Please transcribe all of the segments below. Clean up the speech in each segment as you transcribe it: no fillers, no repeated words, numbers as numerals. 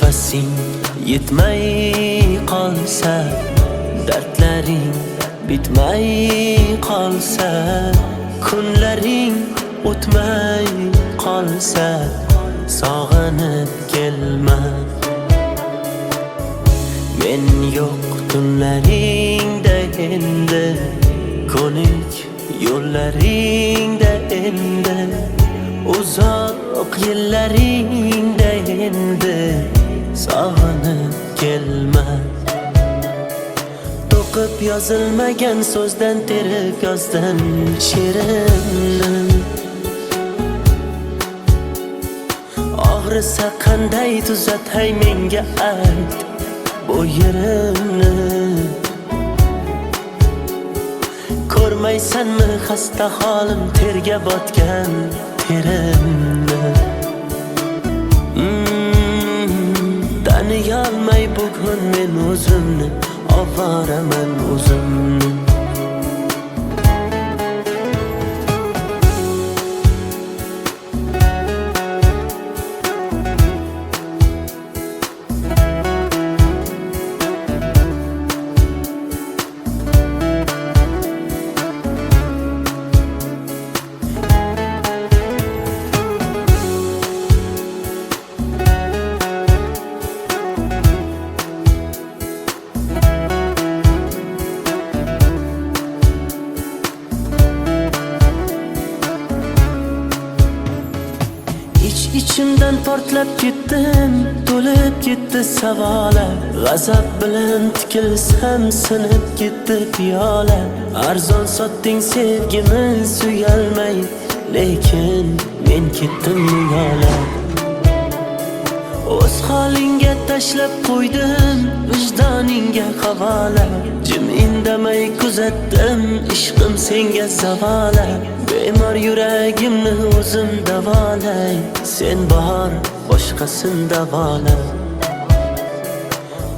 nafasing yetmay qolsa, dardlaring bitmay qolsa, kunlaring o'tmay qolsa, sog'inib kelma. Men yo'q tunlaringda endi, ko'nik yo'llaringda endi, uzoq yillaringda endi, sog'inib kelma. To'qib yozilmagan so'zdan terib yozdim she'rimni. Og'risa qanday tuzatay menga ayt bu yerimni. Ko'rmaysanmi xasta holim, terga botgan terimni. Taniyolmay bugun men o'zimni, ovoraman o'zimni. İçimden portlab ketdim, to'lib ketdi savolar. G'azab bilan tikilsam sinib ketdi piyola. Arzon sotding sevgimiz uyalmay, lekin men ketdim yo'la. O'z holingga tashlab qo'ydim, vijdoningga havola. Jim indamay kuzatdim, ishqim senga zavola. Bemor yuragimni o'zim davolay, sen bor boshqasin davola.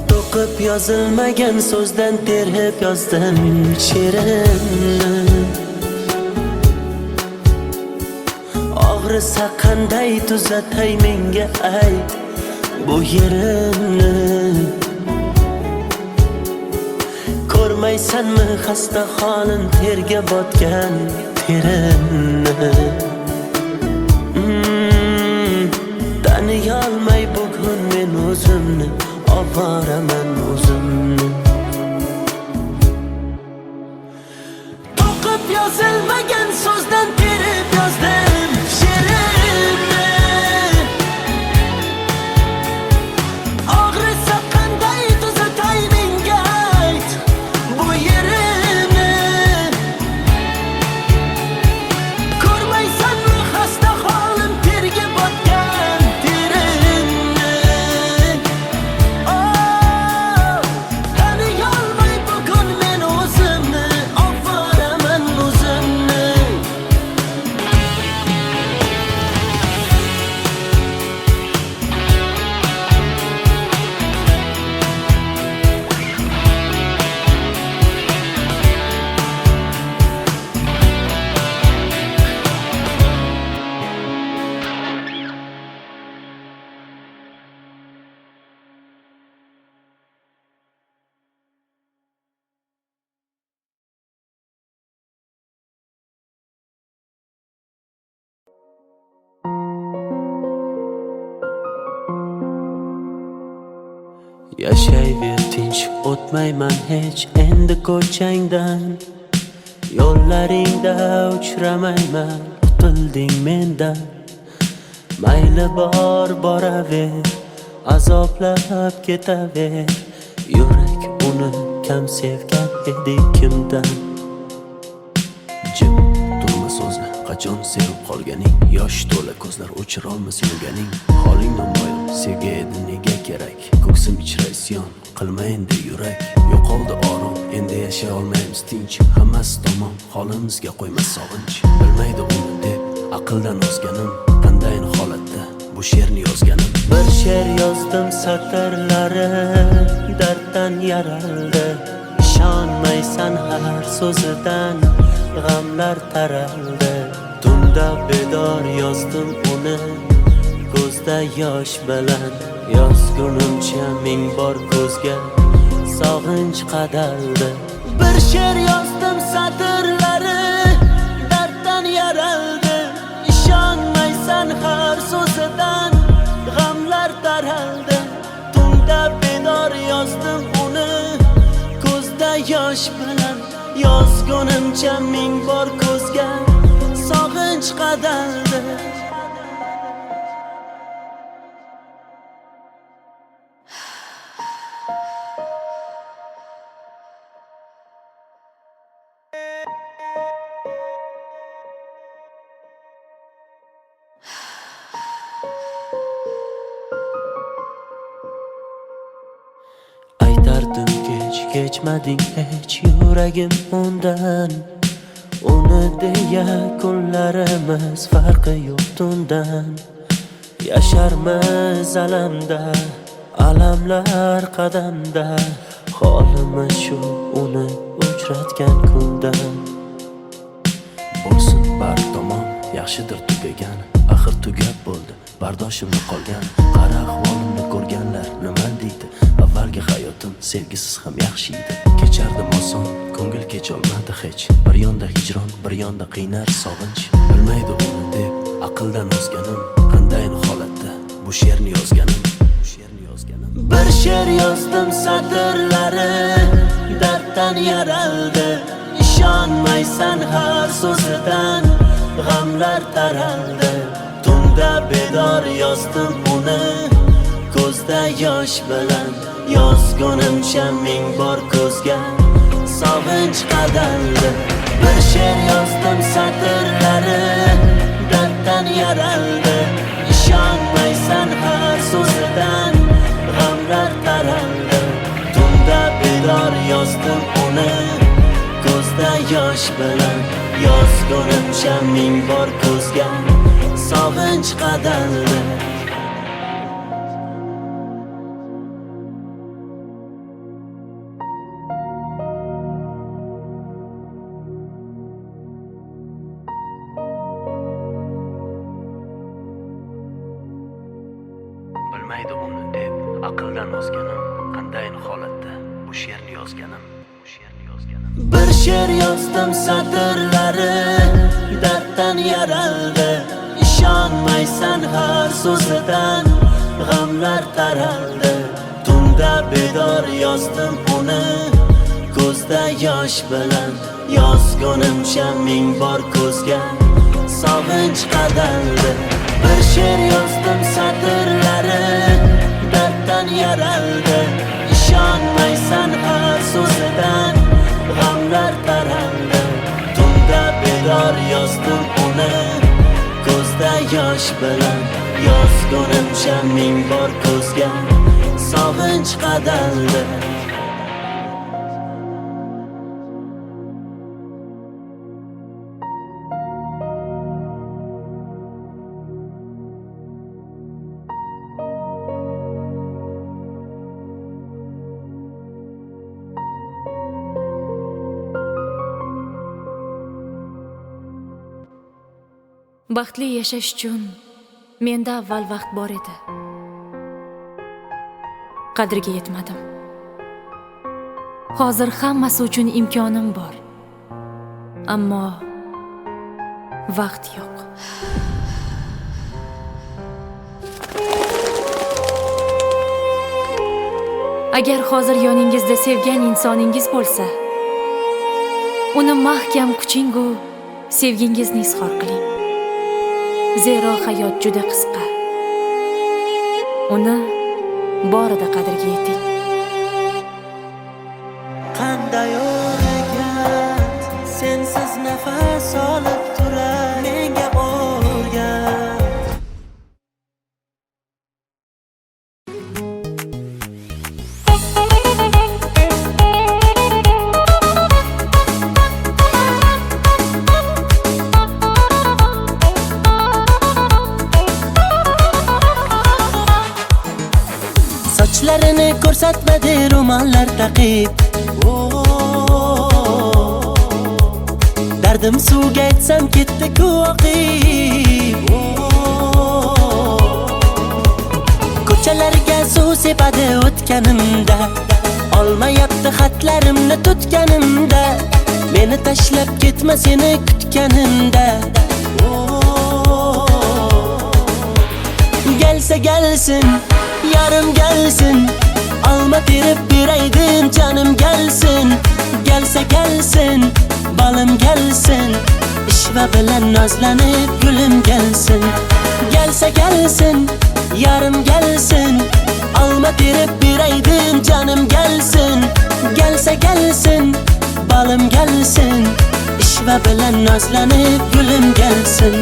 To'qib yozilmagan so'zdan terib yozdim she'rimni. Og'risa qanday tuzatay menga ayt bu yerimni. Ko'rmaysanmi xasta holim, terga botgan terimni. Taniyolmay bugun men o'zimni, ovoraman o'zimni. To'qib yozilmagan so'zdan terib yozdim she'rimni. Og'risa qanday tuzatay menga ayt bu yerimni. Ko'rmaysanmi xasta holim, terga botgan terimni. Taniyolmay bugun men o'zimni, ovoraman o'zimni. Yashayver tinch, o'tmayman hech endi ko'changdan. Yo'llaringda uchramayman, qutilding mendan. Mayli bor boraver, azoblab ketaver. Yurak uni kam sevgan edi kimdan. Jim turma so'zla, qachon sevib qolganing. Yosh to'la ko'zlar o'chirolmas yurganing. Holing namoyon, sevgi edi nega kerak. Ko'ksim ichra isyon, qilma endi yurak. Yo'qoldi orom, endi yashay olmaymiz tinch. Hammasi tamom, holimizga qo'ymas sog'inch. Bilmaydi uni deb aqldan ozganim, qandayin holatda bu she'rni yozganim. Bir she'r yozdim satrlari darddan yaraldi. Ishonmaysan har so'zidan g'amlar taraldi. Tunda bedor yozdim uni, ko'z ko'zda yosh bilan yozgunimcha ming bor ko'zga sog'inch qadaldi. Bir she'r yozdim satrlari darddan yaraldi. İshonmaysan har so'zidan g'amlar taraldi. Tunda bedor yozdim uni ko'zda yosh bilan yozgunimcha ming bor ko'zga sog'inch qadaldi. Aytardim kechmading hech yuragim undan. Uni deya kunlarimiz farqi yo'q tundan. Yasharmiz alamda, alamlar qadamda. Holimiz shu uni uchratgan kundan. Bo'lsin bar tomon yaxshidir tugagan, axir tugab bo'ldi bardoshimni qolgan. Qara ahvolimni ko'rganlar nima deydi? Avvalgi hayotim sevgisiz ham yaxshi edi. Kechardim oson, ko'ngil kecholmadi hech. Bir yonda hijron, bir yonda qiynar sog'inch. Bilmaydi uni deb aqldan ozganim, qandayin holatda bu she'rni yozganim. Bir she'r yozdim satrlari darddan yaraldi. İshonmaysan har so'zidan g'amlar taraldi. Tunda bedor yozdim uni ko'zda yosh bilan yozgunimcha ming bor ko'zga sog'inch qadaldi. Bir she'r yozdim satrlari darddan yaraldi. İshonmaysan har so'zidan g'amlar taraldi. Tunda bedor yozdim uni ko'zda yosh bilan yozgunimcha ming bor ko'zga sog'inch qadaldi. Bilmaydi uni deb aqldan ozganim, qandayin holatda bu she'rni yozganim. Bir she'r yozdim satrlari darddan yaraldi. İshonmaysan har so'zidan g'amlar taraldi. Tunda bedor yozdim uni ko'zda yosh bilan yozgunimcha ming bor ko'zga sog'inch qadaldi. Bir she'r yozdim satrlari darddan yaraldi. İshonmaysan har so'zidan g'amlar taraldi. Tunda bedor yozdim uni ko'zda yosh bilan yozgunimcha ming bor ko'zga sog'inch qadaldi. Baxtli yashash uchun menda avval vaqt bor edi. Qadriga yetmadim. Hozir hammasi uchun imkonim bor. Ammo vaqt yo'q. Agar hozir yoningizda sevgan insoningiz bo'lsa, uni mahkam quching-u sevgingizni izhor qiling. Zero hayot juda qisqa. Uni borida qadriga yeting. Qanday o'rgat sensiz nafas olib turar menga o'rgat. Sochlarini ko'rsatmadi ro'mollar taqib. Dardim suvga aytsam ketdi-ku oqib. suv sepadi o'tganimda, olmayapti xatlarimni tutganimda, meni tashlab ketma seni kutganimda. Gelsa gelsin, yarım gelsin, alma terib beraydim canım gelsin. Gelsa gelsin, balım gelsin, ishva bilan nozlanib gulüm gelsin. Gelsa gelsin, yarım gelsin, alma terib beraydim canım gelsin. Gelsa gelsin, balım gelsin, ishva bilan nozlanib gulüm gelsin.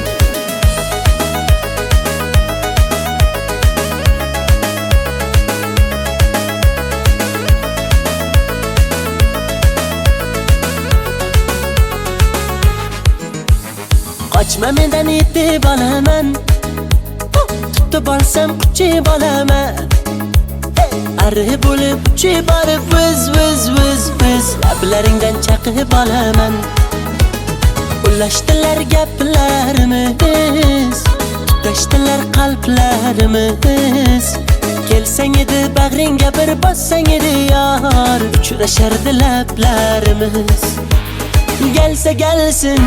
Qochma mendan yetib olaman, tutib olsam quchib olaman. Arri bo'lib uchib borib viz viz viz viz lablaringdan chaqib olaman. Ulashdilar gaplarimiz, tutashdilar qalblarimiz. Kelsang edi bag'ringga bir bossang edi yor, uchrashardi lablarimiz. Gelsa gelsin,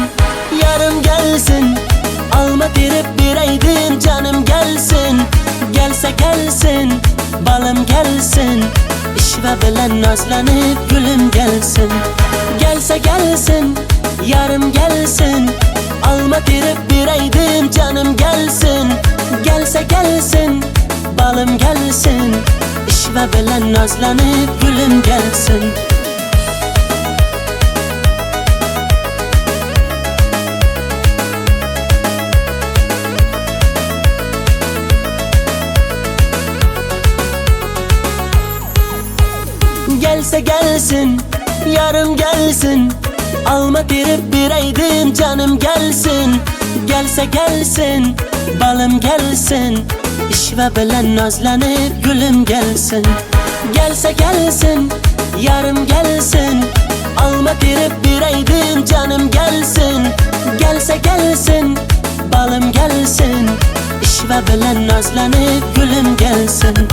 yarım gelsin, alma terib beraydim canım gelsin. Gelsa gelsin, balım gelsin, ishva bilan nozlanib gulüm gelsin. Gelsa gelsin, yarım gelsin, alma terib beraydim canım gelsin. Gelsa gelsin, balım gelsin, ishva bilan nozlanib gulüm gelsin. Gelsa gelsin, yarım gelsin, alma terib beraydim canım gelsin. Gelsa gelsin, balım gelsin, ishva bilan nozlanib gulüm gelsin. Gelsa gelsin, yarım gelsin, alma terib beraydim canım gelsin. Gelsa gelsin, balım gelsin, ishva bilan nozlanib gulüm gelsin.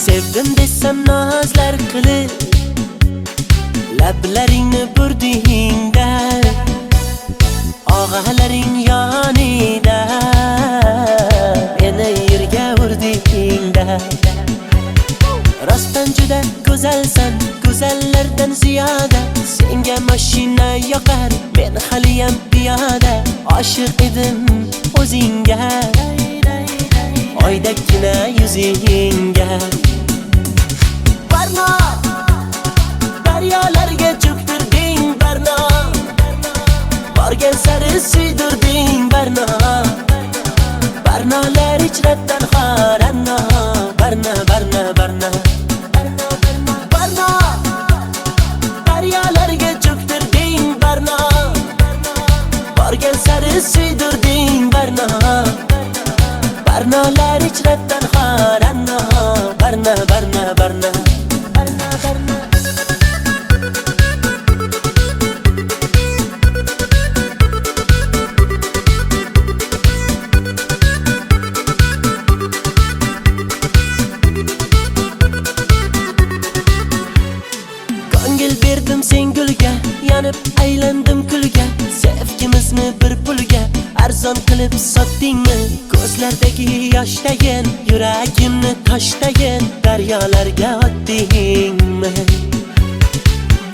Sevdim desem nazlar qilib, lablaringni burdingda, og'alaring yonida, meni yerga urdingda. Rostdan juda go'zalsan, go'zallardan ziyoda, senga mashina yoqar, men haliyam piyoda. Oshiq edim o'zingga, oydagina yuzingga. Barno, daryolarga cho'ktirding barno, borgan sari suydirding barno. Barnolar ichrabdan xoranno, barno barno barno. Barno, daryolarga cho'ktirding barno, borgan sari suydirding barno. Barnolar ichrabdan xoranno, barno barno barno. Ko'ngil berdim sen gulga, yanib aylandim kulga. Sevgimizni bir pulga arzon qilib sotdingmi? Ko'zlardagi yoshdayin, yuragimni toshdayin, daryolarga otdingmi?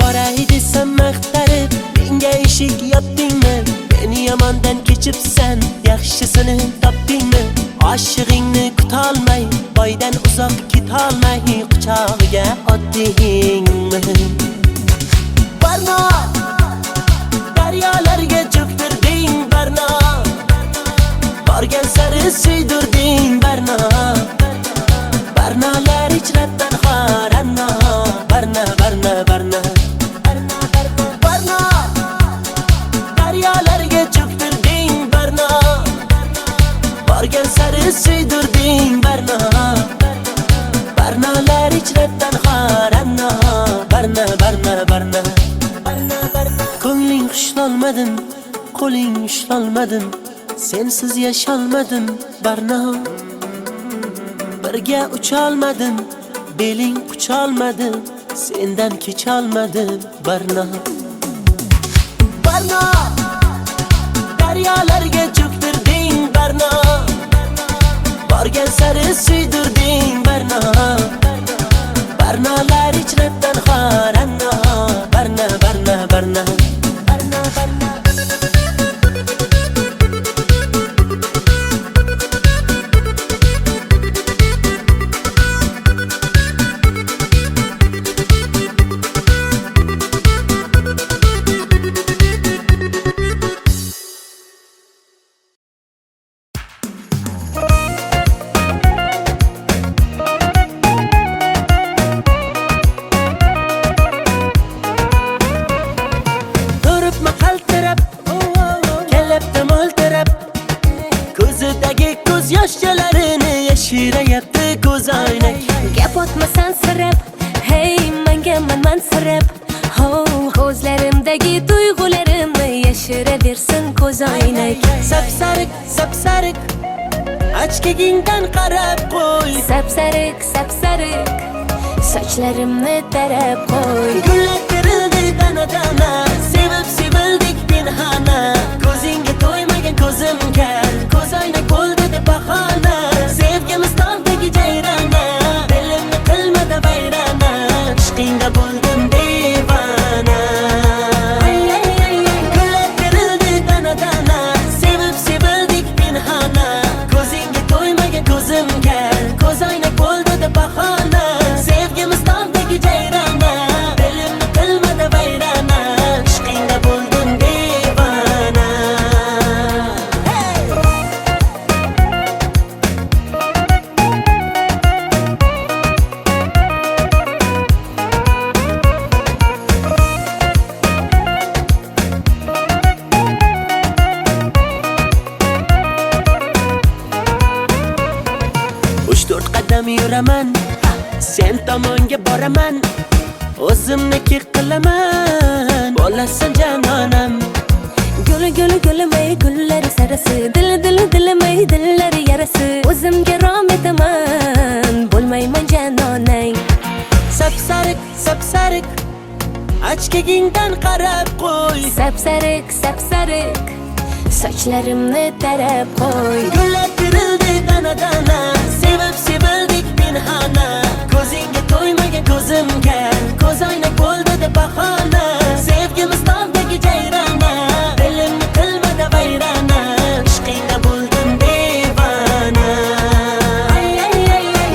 Boray desam maqtarib, menga eshik yopdingmi? Meni yomondan kechibsan, yaxshisini topdingmi? Oshig'ingni kutolmay, boydan uzoq ketolmay, quchog'iga otdingmi? Barno, sari suydurding Barno Barnolar ichratdan xoranno Barno Barno Barno Barno daryolarga cho'ktirding Barno borgan sari suydurding Barno Barnolar ichratdan xoranno Barno Barno Barno ko'ngling xushlolmadim qo'ling ushlolmadim sensiz yasholmadim Barno birga ucholmadim beling qucholmadim sendan kecholmadim Barno Barno daryolarga cho'ktirding Barno borgan sari suydurding Barno Barnolar ichratdan xoranno Barno Barno Barno yoshchalarini yashirayapti ko'zoynak gap otmasan sirab hey menga mansirab ho ko'zlarimdagi tuyg'ularimni yashiraversin ko'zoynak sapsariq sapsariq ochkagingdan qarab qo'y sapsariq sapsariq sochlarimni tarab qo'y gullar terildi dana dana sevib sevildik pinhona ko'zingga to'ymagan ko'zim kar ko'zoynak bo'ldi deb bahona sevgimiz tog'dagi jayrona dilimni qilmadi vayrona ishqingda bo'ldim devona gullar terildi dana dana sevib sevildik pinhona ko'zingga to'ymagan ko'zim kar ko'zoynak bo'ldi deb bahona sevgimiz tog'dagi jayrona dilimni qilmadi vayrona ishqingda bo'ldim devona uch to'rt qadam yuraman sen tomonga boraman o'zimniki qilaman bo'lasan janonam guli guli gulimay gullar sarasi dili dili dilimay dillar yarasi o'zimga rom etaman bo'lmayman janonang sapsariq sapsariq ochkagingdan qarab qo'y sapsariq sapsariq sochlarimni tarab qo'y gullar terildi dana dana sevib sevildik pinhona ko'zingga to'ymagan ko'zim kar ko'zoynak bo'ldi deb bahona sevgimiz tog'dagi jayrona dilimni qilmadi vayrona ishqingda bo'ldim devona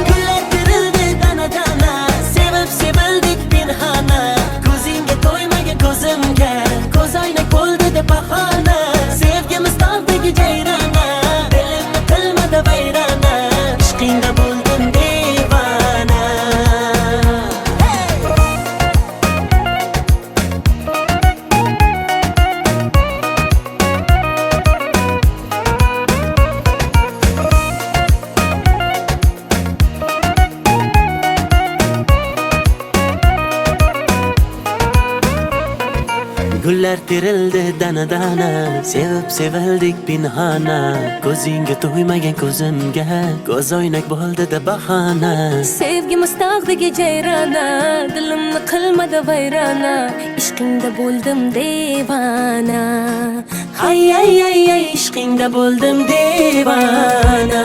gullar terildi dana dana sevib sevildik pinhona ko'zingga to'ymagan ko'zim kar ko'zoynak bo'ldi deb bahona sevgimiz tog'dagi jayrona dilimni qilmadi vayrona ishqingda bo'ldim devona gullar terildi dana dana sevib sevildik pinhona ko'zingga to'ymagan ko'zimga ko'zoynak bo'ldi deb bahona sevgimiz tog'dagi jayrona dilimni qilmadi vayrona ishqingda bo'ldim devona ay ay ay ay ishqingda bo'ldim devona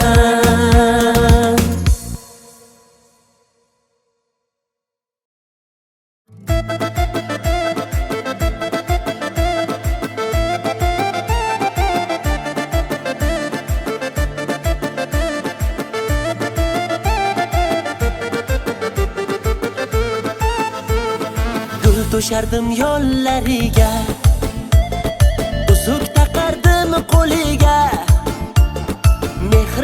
to'shardim yo'llariga uzuk taqardim qo'liga mehr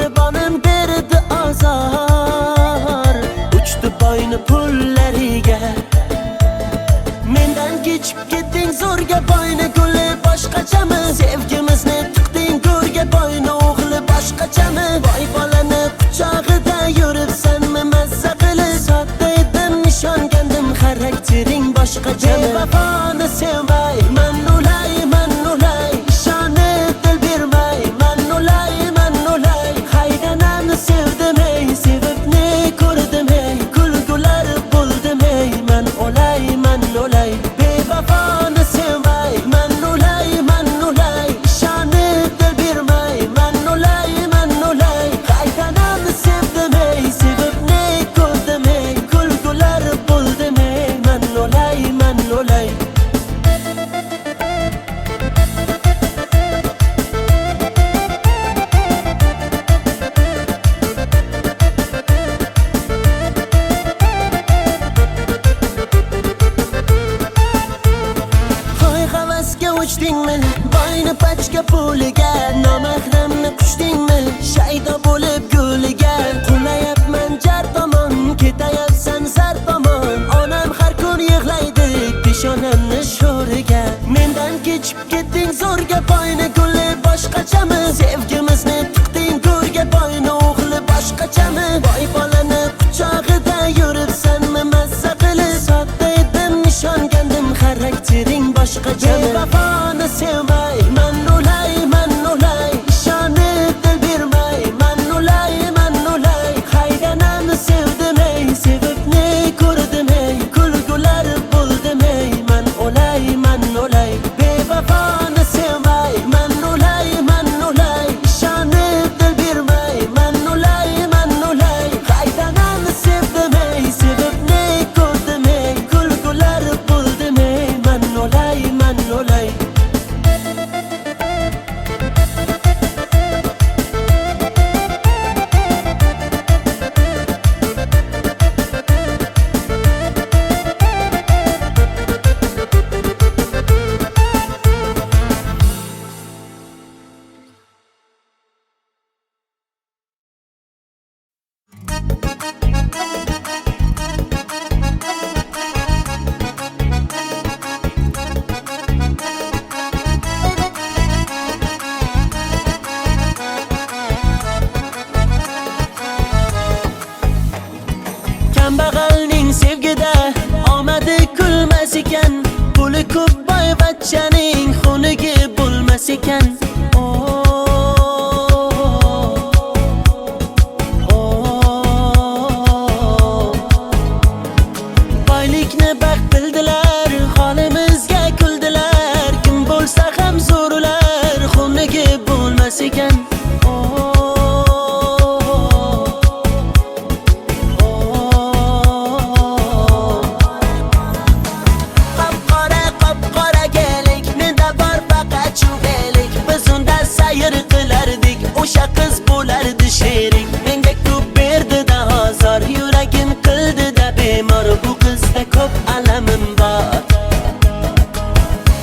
tushdingmi? Boyni pachka puliga nomahramni qushdingmi? Shaydo bo'lib g'uliga qulayapman jar tomon, ketayapsan zar tomon. Onam har kun yig'laydi peshonamni sho'riga. Mendan kechib ketding zo'rga, boyni guli boshqachami? Sevgimizni tiqding go'rga, boyni o'g'li boshqachami? Boy bolani quchog'ida yuribsanmi mazza qilib? Sodda edim, ishongandim, xaraktering boshqachami? Bevafoni sevmay man o'lay, ishonib dil bermay man o'lay. Haydanamni sevdim ey, sevib ne ko'rdim ey, kulgular bo'ldim ey, man o'lay. Bevafoni sevmay man o'lay, ishonib dil bermay man o'lay. Haydanamni sevdim ey, sevib ne ko'rdim ey, kulgular bo'ldim ey, man o'lay. Kambag'alning sevgida omadi kulmas ekan, puli ko'p boyvachchaning xunigi bo'lmas ekan. Boylikni baxt bildilar, holimizga kuldilar. Kim bo'lsa ham zo'rlar, xunigi bo'lmas ekan. Qop-qora kelik, menda bor faqat chuvelik. Biz unda sayr qilardik, o'sha qiz bo'lardi sherik. Menga ko'p berdi-da hozir, yuragim qildi-da bemor. Bu qizda ko'p alamim bor.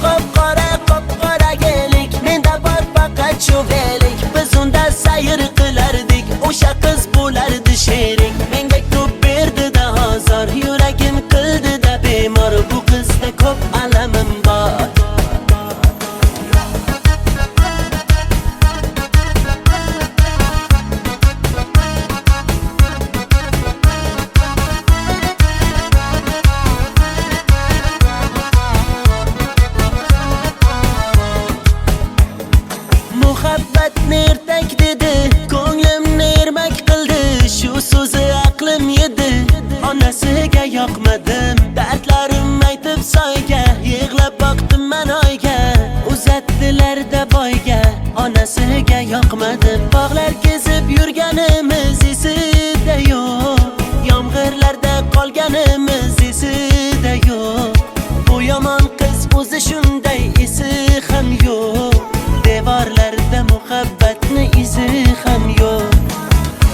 Qop-qora kelik, menda bor faqat chuvelik. Biz unda sayr qilardik, o'sha qiz bo'lardi sherik. Menga ko'p berdi-da hozir, yuragim qildi-da bemor. Bu qizda ko'p alamim bor. Muhabbatni ertak dedi, ko'nglimni ermak qildi. Shu so'zi aqlim yedi, onasiga yoqmadim. Dardlarim aytib soyga, yig'lab boqdim man oyga. Uzatdilar-da boyga, onasiga yoqmadim. Bog'lar kezib yurganimiz esida yo'q, yomg'irlarda qolganimiz esida yo'q. Bu yomon qiz o'zi shunday, esi ham yo'q. Devorlarda muhabbatni izi ham yo'q.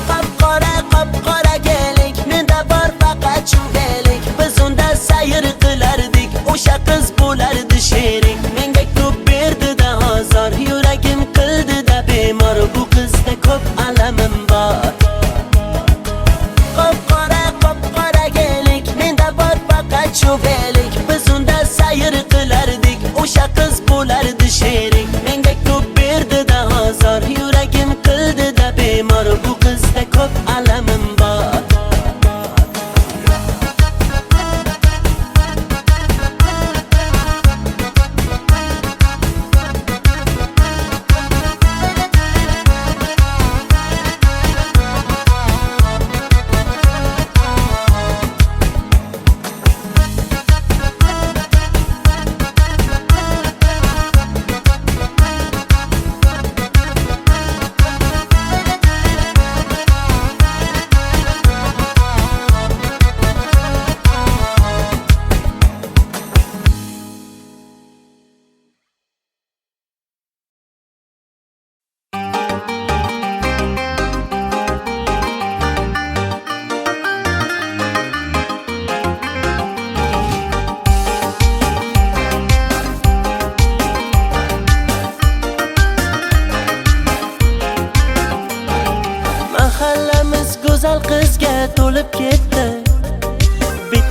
Qop-qora kelik, menda bor faqat chuvelik. Biz unda sayr qilardik, o'sha qiz bo'lardi sherik. Menga ko'p berdi-da hozir, yuragim qildi-da bemor. Bu qizda ko'p alamim bor. Qop-qora kelik, menda bor faqat chuvelik. Biz unda sayr qilardik, o'sha qiz bo'lardi sherik. Menga ko'p berdi-da hozir, yuragim qildi-da bemor. Bu qizda ko'p alamim bor.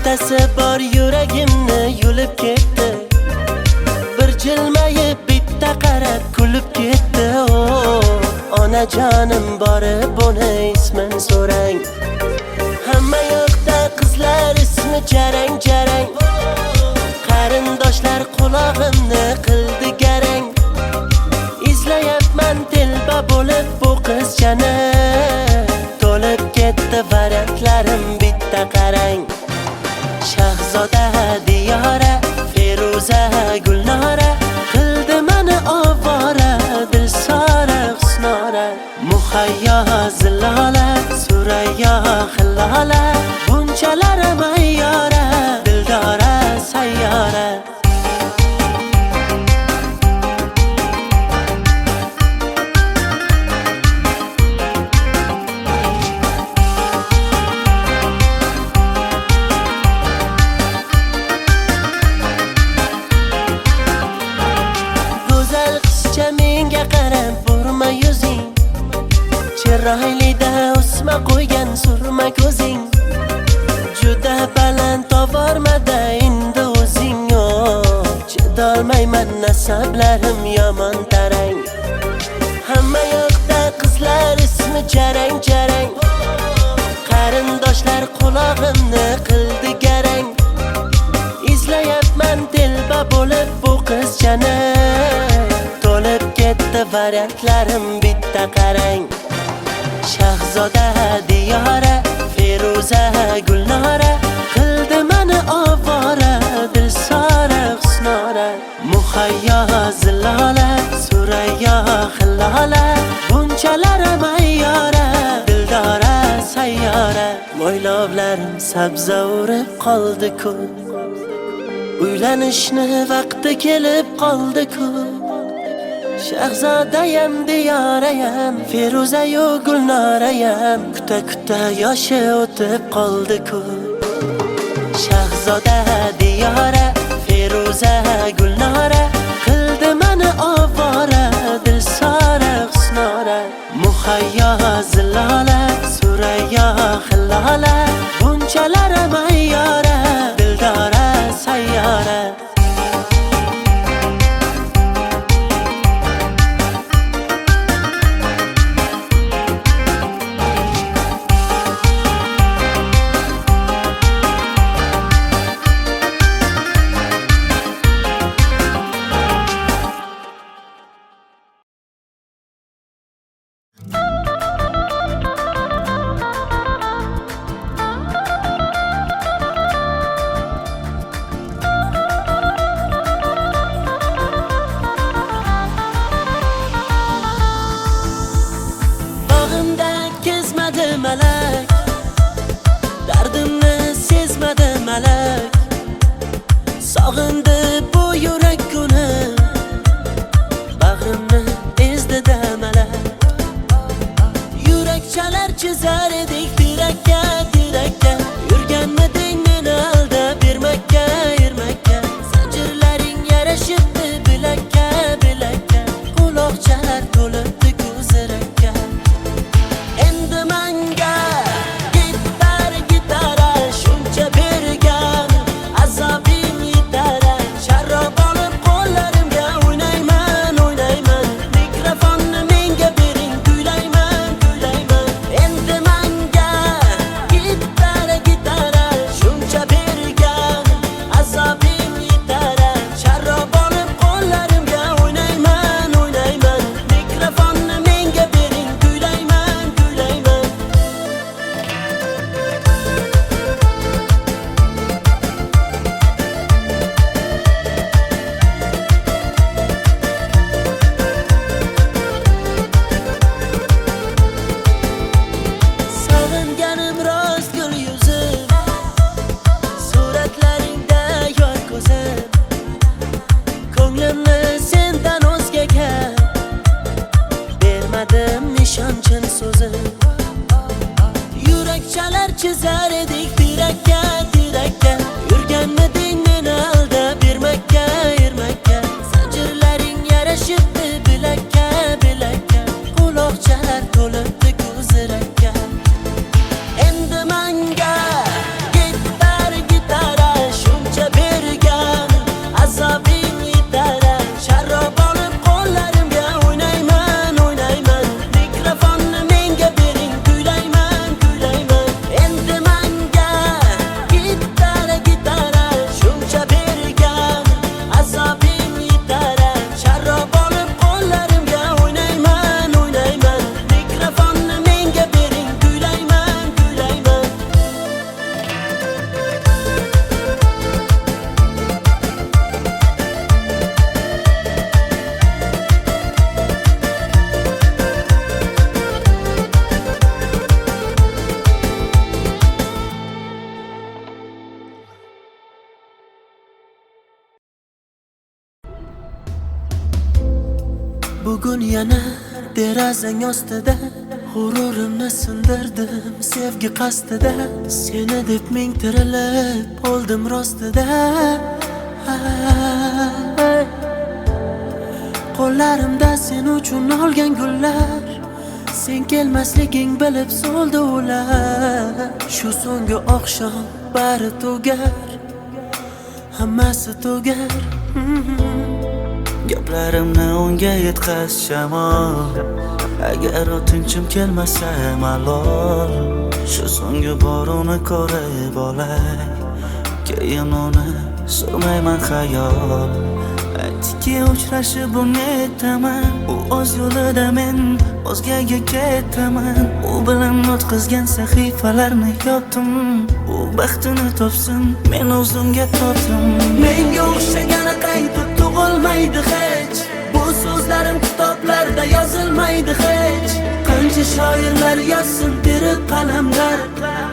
bittasi bor yuragimni yulib ketdi. Bir jilmayib bitta qarab kulib ketdi. Onajonim borib uni ismini so'rang. Hamma yoqda qizlar ismi jarang jarang. Qarindoshlar qulog'imni qildi garang. Izlayapman telba bo'lib bu qizchani. To'lib ketdi variantlarim bitta qarang. Shahzoda Diyora, Feruza Gulnora qildi meni ovora, Dilsora Husnora, Muhayyo Zilola, Surayyo Hillola, bunchalar mayyora, Dildora sayyora. Chiroylida o'sma qo'ygan surma ko'zing, juda baland tovormada endi o'zing. Chidolmayman nasablarim yomon tarang. Hamma yoqda qizlar ismi jarang jarang. Qarindoshlar qulog'imni qildi garang. Izlayapman telba bo'lib bu qizchani. To'lib ketdi variantlarim bitta qarang. Shahzoda Diyora, Feruza Gulnora qildi meni ovora, Dilsora Husnora, Muhayyo Zilola, Surayyo Hillola, bunchalar mayyora, Dildora sayyora. Mo'ylovlarim sabza urib qoldi-ku, uylanishni vaqti kelib qoldi-ku. Shahzodayam Diyorayam, Feruzayu Gulnorayam kuta kuta yoshi o'tib qoldi-ku. Shahzoda Diyora, Feruza Gulnora qildi meni ovora, Dilsora Husnora, Muhayyo Zilola, Surayyo Hillola, bunchalar mayyora, Dildora sayyora. Malak, dardimni sezmadi malak. Sog'indi bu yurak kuni, bag'rimni ezdi-da malak. Yurakchalar chizar edik tirakka, tirakka. Yurganmiding meni aldab bermakka, ermakka. Zanjirlaring yarashibdi bilakka, bilakka. Quloqchalar to'libdi ko'zirakka. Endi menga gitara shuncha bergan, azobing yetar. Sharrob olib qo'llarimga o'ynayman, o'ynayman. Mikrofonni menga bering, kuylayman, kuylayman. Endi menga gitara Bugun yana derazang ostida g'ururimni sindirdim sevgi qasdida. Seni deb ming tirilib oldim rostida. Qo'llarimda sen uchun olgan gullar, sen kelmasliging bilib soldi ular. Shu so'nggi oqshom bari tugar, hammasi tugar. Gaplarimni unga yetkaz shamol, agar o'tinchim kelmasa malol. Shu so'nggi bor uni ko'rib olay, keyin uni surmayman xayol. Aytdiki uchrashib unetaman, u o'z yo'lida men o'zgaga ketaman. U bilan o'tkazgan sahifalarni yopdim, u baxtini topsin, men o'zimga tortdim. Menga o'xshagani qaytib tug'ilmaydi hech, bu so'zlarim kitoblarda yozilmaydi hech. Qancha shoirlar yozsin terib qalamlar,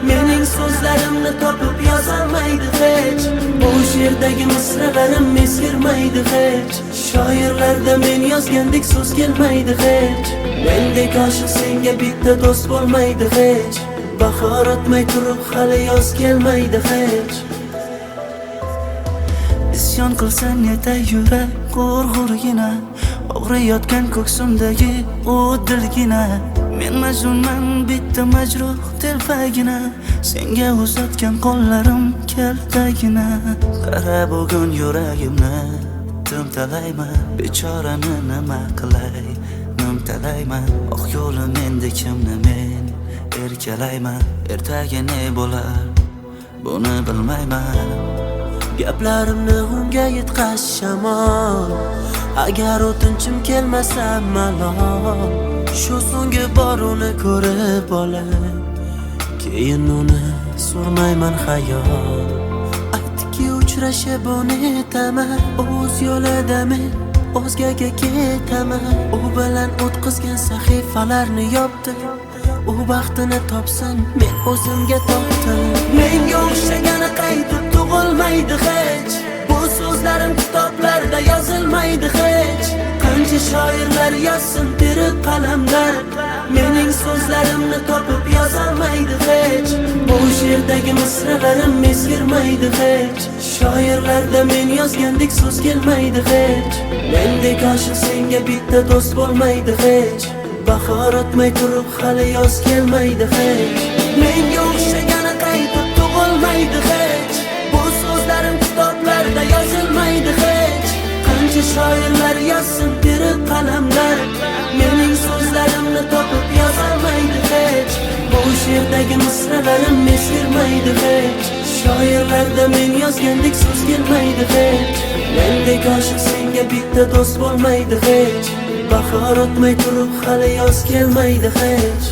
mening so'zlarimni topib yozolmaydi hech. Bu she'rdagi misralarim eskirmaydi hech, shoirlarda men yozgandek so'z kelmaydi hech. Mendek oshiq senga bitta do'st bo'lmaydi hech, bahor o'tmay turib hali yoz kelmaydi hech. Isyon qilsam yetay yurak g'urg'urgina, og'riyotgan ko'ksimdagi u dilgina. Men majnunman bitta majruh telpagina, senga uzatgan qo'llarim kaltagina. Qara bugun yuragimni timtalayman, bechorani nima qilay nimtalayman. Oq yo'lim endi kimni men erkalayman, ertaga ne bo'lar buni bilmayman. Gaplarimni unga yetkaz shamol, agar o'tinchim kelmasa malol. Shu so'nggi bor uni ko'rib olay, keyin uni surmayman xayol. Aytdiki uchrashib unetaman, o'z yo'lida men o'zgaga ketaman. U bilan o'tkazgan sahifalarni yopdim, u baxtini topsin, men o'zimga tortdim. Menga o'xshagani qaytib tug'ilmaydi hech, bu so'zlarim kitoblarda yozilmaydi hech. Qancha shoirlar yozsin terib qalamlar, mening so'zlarimni topib yozolmaydi hech. Bu she'rdagi misralarim eskirmaydi hech, shoirlarda men yozgandek so'z kelmaydi hech. Mendek oshiq senga bitta do'st bo'lmaydi hech, bahor o'tmay turib hali yoz kelmaydi hech. Menga o'xshagani qaytib tug'ilmaydi hech, bu so'zlarim kitoblarda yozilmaydi hech. Qancha shoirlar yozsin terib qalamlar, mening so'zlarimni topib yozolmaydi hech. Bu she'rdagi misralarim eskirmaydi hech, shoirlarda men yozgandek so'z kelmaydi hech. Mendek oshiq senga bitta do'st bo'lmaydi hech, bahor o'tmay turib hali yoz kelmaydi hech.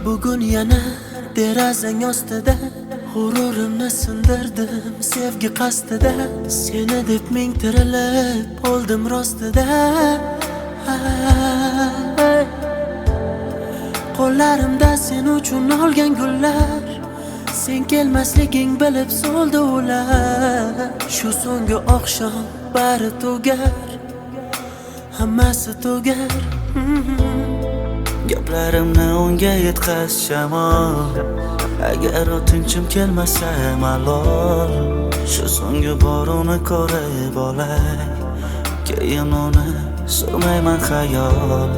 Bugun yana derazang ostida g'ururimni sindirdim sevgi qasdida. Seni deb ming tirilib oldim rostida. Qo'llarimda sen uchun olgan gullar, sen kelmasliging bilib soldi ular. Shu so'nggi oqshom bari tugar, hammasi tugar. Gaplarimni unga yetkaz shamol, agar o'tinchim kelmasa malol. Shu so'nggi bor uni ko'rib olay, keyin uni surmayman xayol.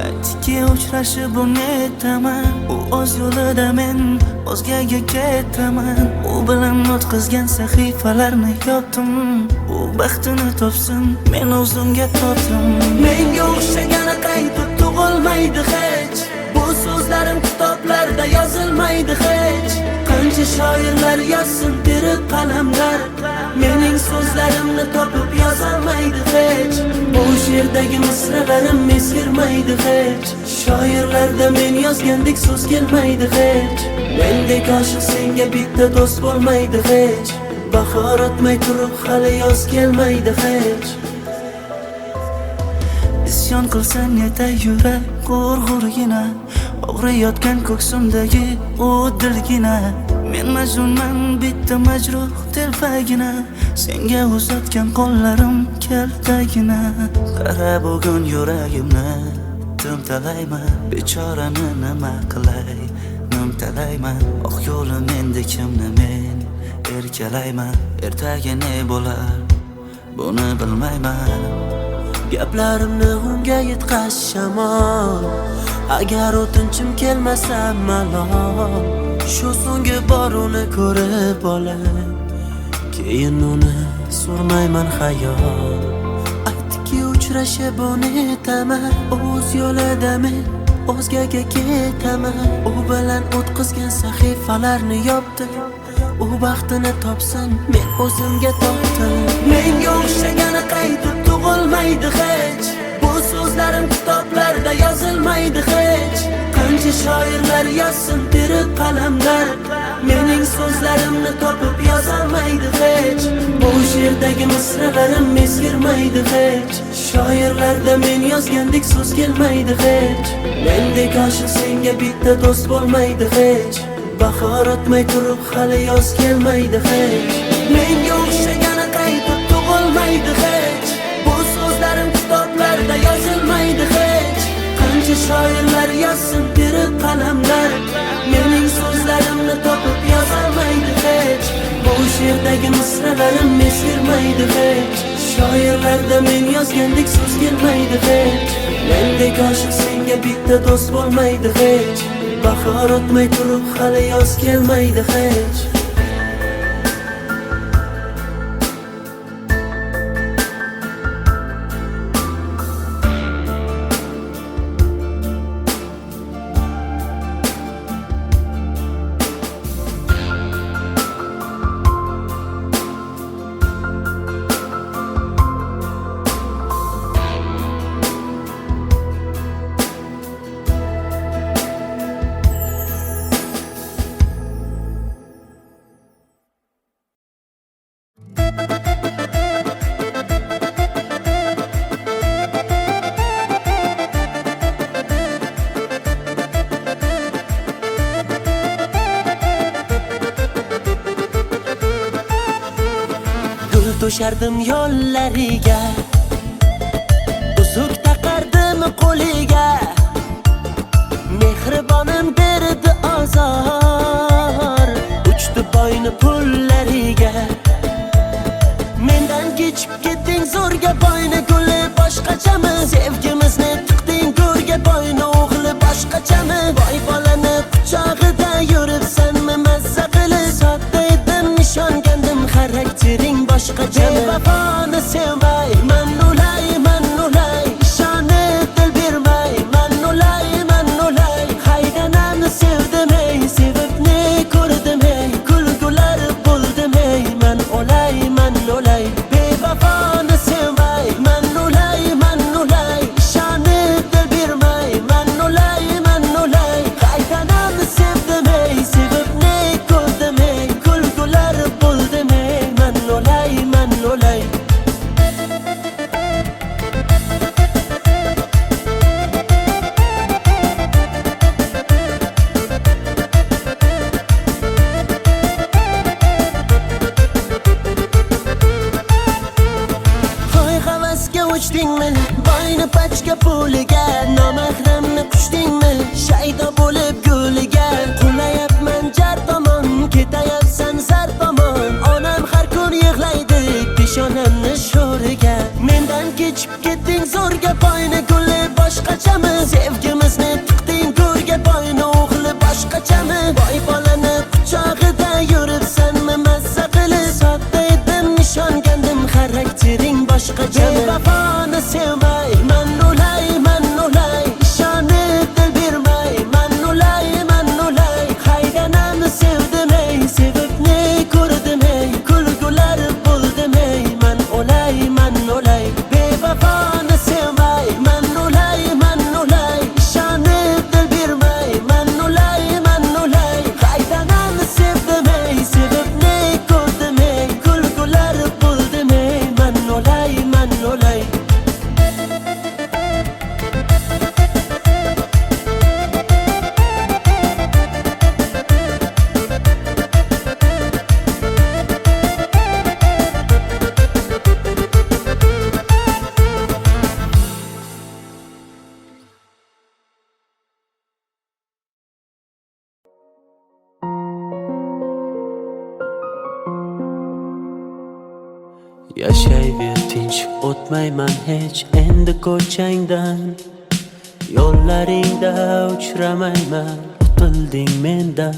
Aytdiki uchrashib unetaman, u o'z yo'lida men o'zgaga ketaman. U bilan o'tkazgan sahifalarni yopdim, u baxtini topsin, men o'zimga tortdim. Menga o'xshagani qaytib tug'ilmaydi hech, bu so'zlarim kitoblarda yozilmaydi hech. Qancha shoirlar yozsin tirik qalamlar, mening so'zlarimni topib yozolmaydi hech. Bu she'rdagi misralarim eskirmaydi hech. Shoirlarda men yozgandek so'z kelmaydi hech. Mendek oshiq senga bitta do'st bo'lmaydi hech. Bahor o'tmay turib hali yoz kelmaydi hech. Isyon qilsang yetay yurak g'urg'urgina, og'riyotgan ko'ksimdagi u dilgina. Men majnunman bitta majruh telpagina, senga uzatgan qo'llarim kaltagina. Qara bugun yuragimni timtalayman, bechorani nima qilay nimtalayman. Oq yo'lim endi kimni men erkalayman, ertaga ne bo'lar buni bilmayman. Gaplarimni unga yetkazshamon, agar o'tinchim kelmasa malol, shu so'nggi bor uni ko'rib olay, keyin uni so'rmayman xayol. Aytdiki uchrashib unutaman, o'z yo'lida men o'zgaga ketaman. U bilan o'tkazgan sahifalarni yopdim, u baxtini topsin men o'zimga topdim. Menga o'xshagani qaytib tug'ilmaydi hech, bu so'zlarim kitoblarda yozilmaydi hech. Qancha shoirlar yozsin tirik qalamlar, mening so'zlarimni topib yozolmaydi hech. Bu she'rdagi misralarim eskirmaydi hech. Shoirlarda men yozgandek so'z kelmaydi hech. Mendek oshiq senga bitta do'st bo'lmaydi hech. Bahor o'tmay turib hali yoz kelmaydi hech. Menga o'xshagani qaytib tug'ilmaydi hech, bu so'zlarim kitoblarda yozilmaydi hech. Qancha shoirlar yozsin tirik qalamlar, mening so'zlarimni topib yozolmaydi hech. Bu she'rdagi misralarim eskirmaydi hech. Shoirlarda men yozgandek so'z kelmaydi hech. Mendek oshiq senga bitta do'st bo'lmaydi hech. Bahor o'tmay turib hali yoz kelmaydi hech. To'shardim yo'llariga, uzuk taqardim qo'liga, mehribonim berdi azor, uchdi boyni pullariga. Mendan kechib ketding zo'rga boyni guli boshqachami, sevgimizni tiqding go'rga boyni o'g'li boshqachami. Boy bolani quchog'ida yuribsanmi mazza qilib, sodda edim ishongandim xaraktering boshqacha. Vafoni sevmay man ulay, ishonib dil bermay man ulay. Haydanamni sevdim ey, sevib ne ko'rdim ey, kulgular bo'ldim ey, man ulay. Bevafoni sevmay man ulay, ishonib dil bermay man ulay. Haydanamni sevdim ey, sevib ne ko'rdim ey, kulgular bo'ldim ey, man ulay. Hoy havasga uchdingmi, boyni pachka puliga, nomahramni qushdingmi, shaydo bo'lib g'uliga. Qulayapman jar tomon, ketayapsan zar tomon, onam har kun yig'laydi peshonamni sho'riga. Mendan kechib ketding zo'rga boyni guli boshqachami, sevgimizni tiqding go'rga boyni o'g'li boshqachami. Boy bolani quchog'ida yuribsanmi mazza qilib, sodda edim ishongandim xaraktering boshqachami. Vafoni sevmay man ulay, ishonib dil bermay man ulay. Haydanamni sevdim ey, Yashayver tinch, o'tmayman hech endi ko'changdan. Yo'llaringda uchramayman, qutilding mendan.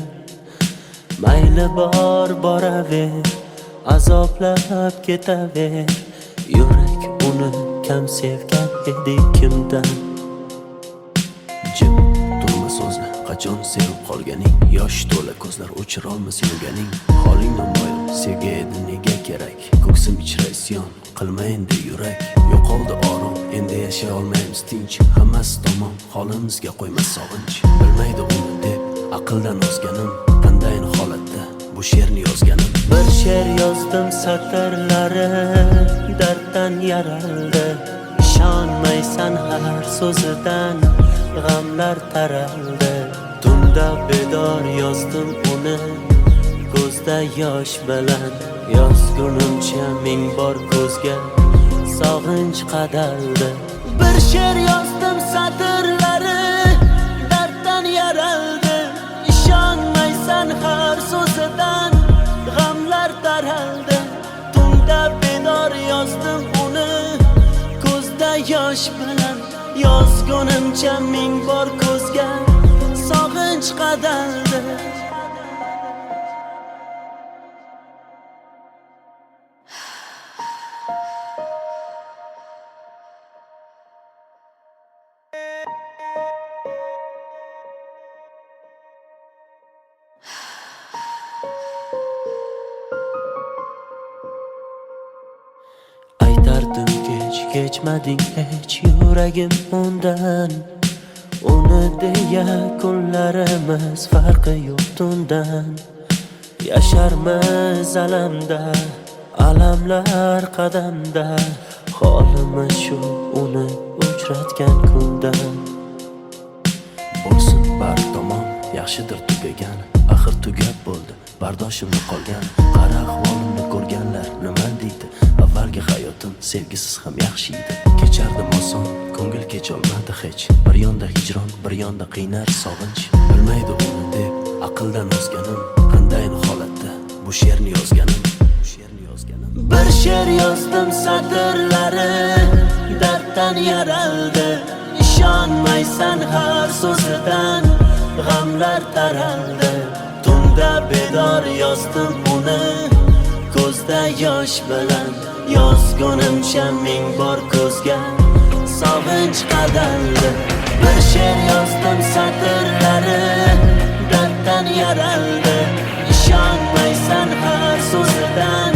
Mayli bor boraver, azoblab ketaver. Yurak uni kam sevgan edi kimdan. Jim turma so'zni, qachon sevib qolganing. Yosh to'la ko'zlar o'chirolmas yurganing. Holing namoyon, sevgi edi nega kerak. Ko'ksim ichra isyon, qilma endi yurak. Yo'qoldi orom, endi yashay olmaymiz tinch. Hammasi tamom, holimizga qo'ymas sog'inch. Bilmaydi uni deb aqldan ozganim. Qandayin holatda bu she'rni yozganim. Bir she'r yozdim satrlari darddan yaraldi. Ishonmaysan har so'zidan g'amlar taraldi. Tunda bedor yozdim uni ko'zda yosh bilan. Yozgunimcha ming bor ko'zga sog'inch qadaldi. Bir she'r yozdim satrlari darddan yaraldi. Ishonmaysan har so'zidan g'amlar taraldi. Tunda bedor yozdim uni ko'zda yosh bilan. Yozgunimcha ming bor ko'zga sog'inch qadaldi. Aytardim kechmading hech yuragim undan. Uni deya kunlarimiz farqi yo'q tundan. Yasharmiz alamda, alamlar qadamda. Holimiz shu uni uchratgan kundan. Bo'lsin bar tamom, yaxshidir tugagan. Axir tugab bo'ldi, bardoshimni qolgan. Qara ahvolimni ko'rganlar nima deydi? Avvalgi hayotim sevgisiz ham yaxshi edi. Kechardim oson, ko'ngil kecholmadi hech. Bir yonda hijron, bir yonda qiynar sog'inch. Bilmaydi uni deb aqldan ozganim. Qandayin holatda bu she'rni yozganim. Bir she'r yozdim satrlari darddan yaraldi. Ishonmaysan har so'zidan g'amlar taraldi. Tunda bedor yozdim uni ko'zda yosh bilan. Yozgunimcha ming bor ko'zga sog'inch qadaldi. Bir she'r yozdim satrlari darddan yaraldi. Ishonmaysan har so'zidan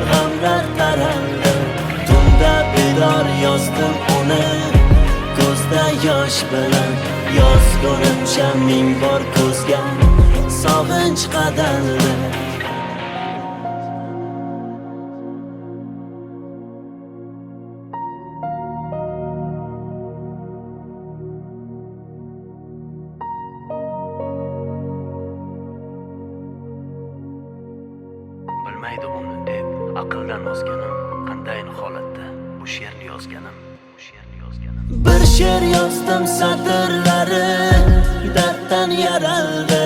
g'amlar taraldi. Tunda bedor yozdim uni ko'zda yosh bilan. Yozgunimcha ming bor ko'zga sog'inch qadaldi. Bilmaydi uni deb aqldan ozganim. Qandayin holatda bu she'rni yozganim. Bir she'r yozdim satrlari darddan yaraldi.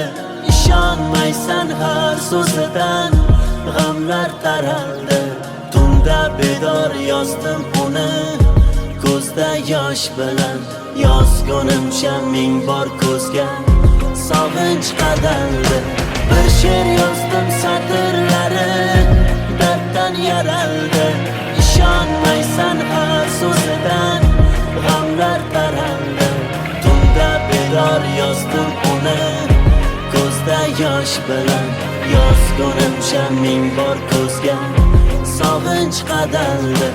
Ishonmaysan har so'zidan g'amlar taraldi. Tunda bedor yozdim uni ko'zda yosh bilan. Yozgunimcha ming bor ko'zga sog'inch qadaldi. Bir she'r yozdim satrlari darddan yaraldi. Ishonmaysan har so'zidan g'amlar taraldi. Tunda bedor yozdim uni ko'zda yosh bilan. Yozgunimcha ming bor ko'zga sog'inch qadaldi.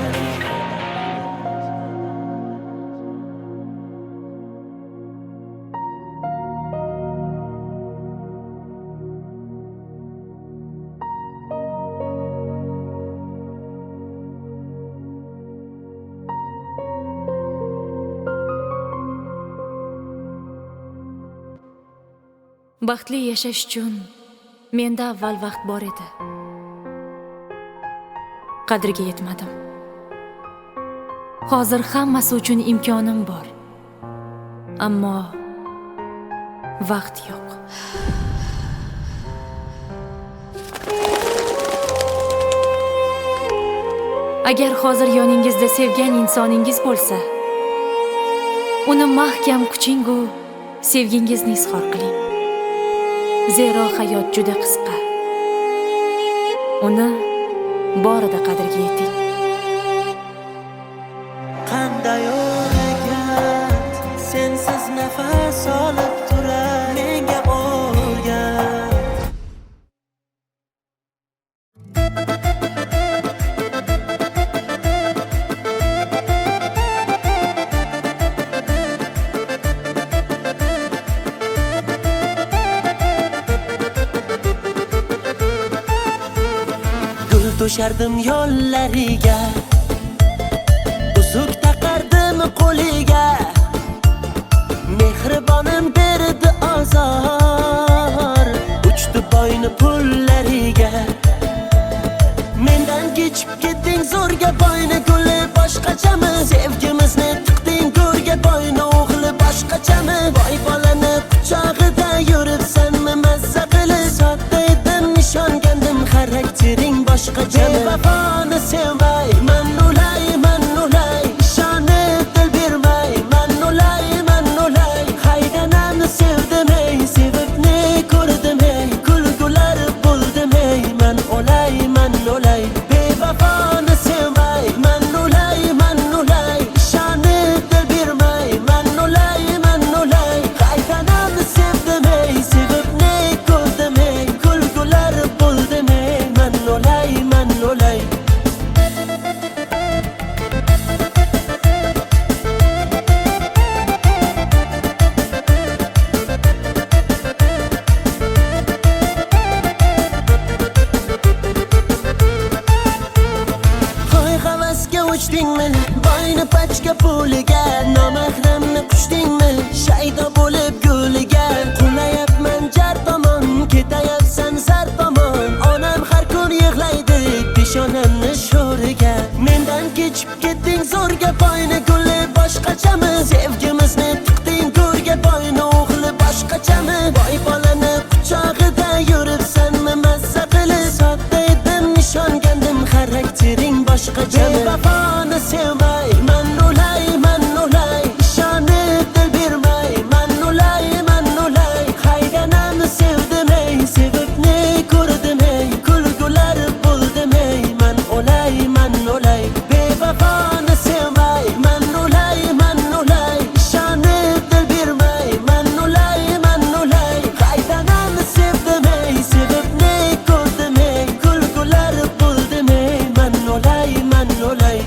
Baxtli yashash uchun menda avval vaqt bor edi. Qadriga yetmadim. Hozir hammasi uchun imkonim bor. Ammo vaqt yo'q. Agar hozir yoningizda sevgan insoningiz bo'lsa, uni mahkam kuchingu sevgingizni izhor qiling. Zero hayot juda qisqa. Uni borida qadriga yeting. Qanday o'rgat, sensiz nafas olib turar menga o'rgat. Gul to'shardim yo'llariga, uzuk taqardim qo'liga, mehribonim berdi azor, uchdi boyni pullariga. Mendan kechib ketding zo'rga, boyni guli boshqachami? Sevgimizni tiqding go'rga, boyni o'g'li boshqachami? Voy bolani quchog'ida yuribsanmi mazza qilib? Sodda edim, ishongandim, xaraktering boshqachami? Bevafoni sevmay, man ulay, ishonib dil bermay, man ulay, haydanani sevdim ey, sevib ne ko'rdim ey, kulgular bo'ldim ey, man ulay, bevafoni sevmay, man ulay, ishonib dil bermay, man ulay, haydanani sevdim ey, sevib ne ko'rdim ey, kulgular bo'ldim ey, man ulay. Hoy havasga uchdingmi, boyni pachka puliga, nomahramni quchdingmi, shaydo bo'lib yo'liga. Qulayapman jar tomon, ketayapsan zar tomon, onam har kun yig'laydi peshonamni sho'riga. Mendan kechib ketding zo'rga, boyni guli boshqachami? Sevgimizni tiqding go'rga, boyni o'g'li boshqachami? Voy bolani quchog'ida yuribsanmi mazza qilib? Sodda edim, ishongandim, xaraktering boshqachami? Bevafoni sevmay, man ulay, ishonib dil bermay, man ulay, haydanani sevdim ey, sevib ne ko'rdim ey, kulgular bo'ldim ey, man ulay, bevafoni sevmay, man ulay, ishonib dil bermay, man ulay, haydanani sevdim ey, sevib ne ko'rdim ey, kulgular bo'ldim ey, man ulay.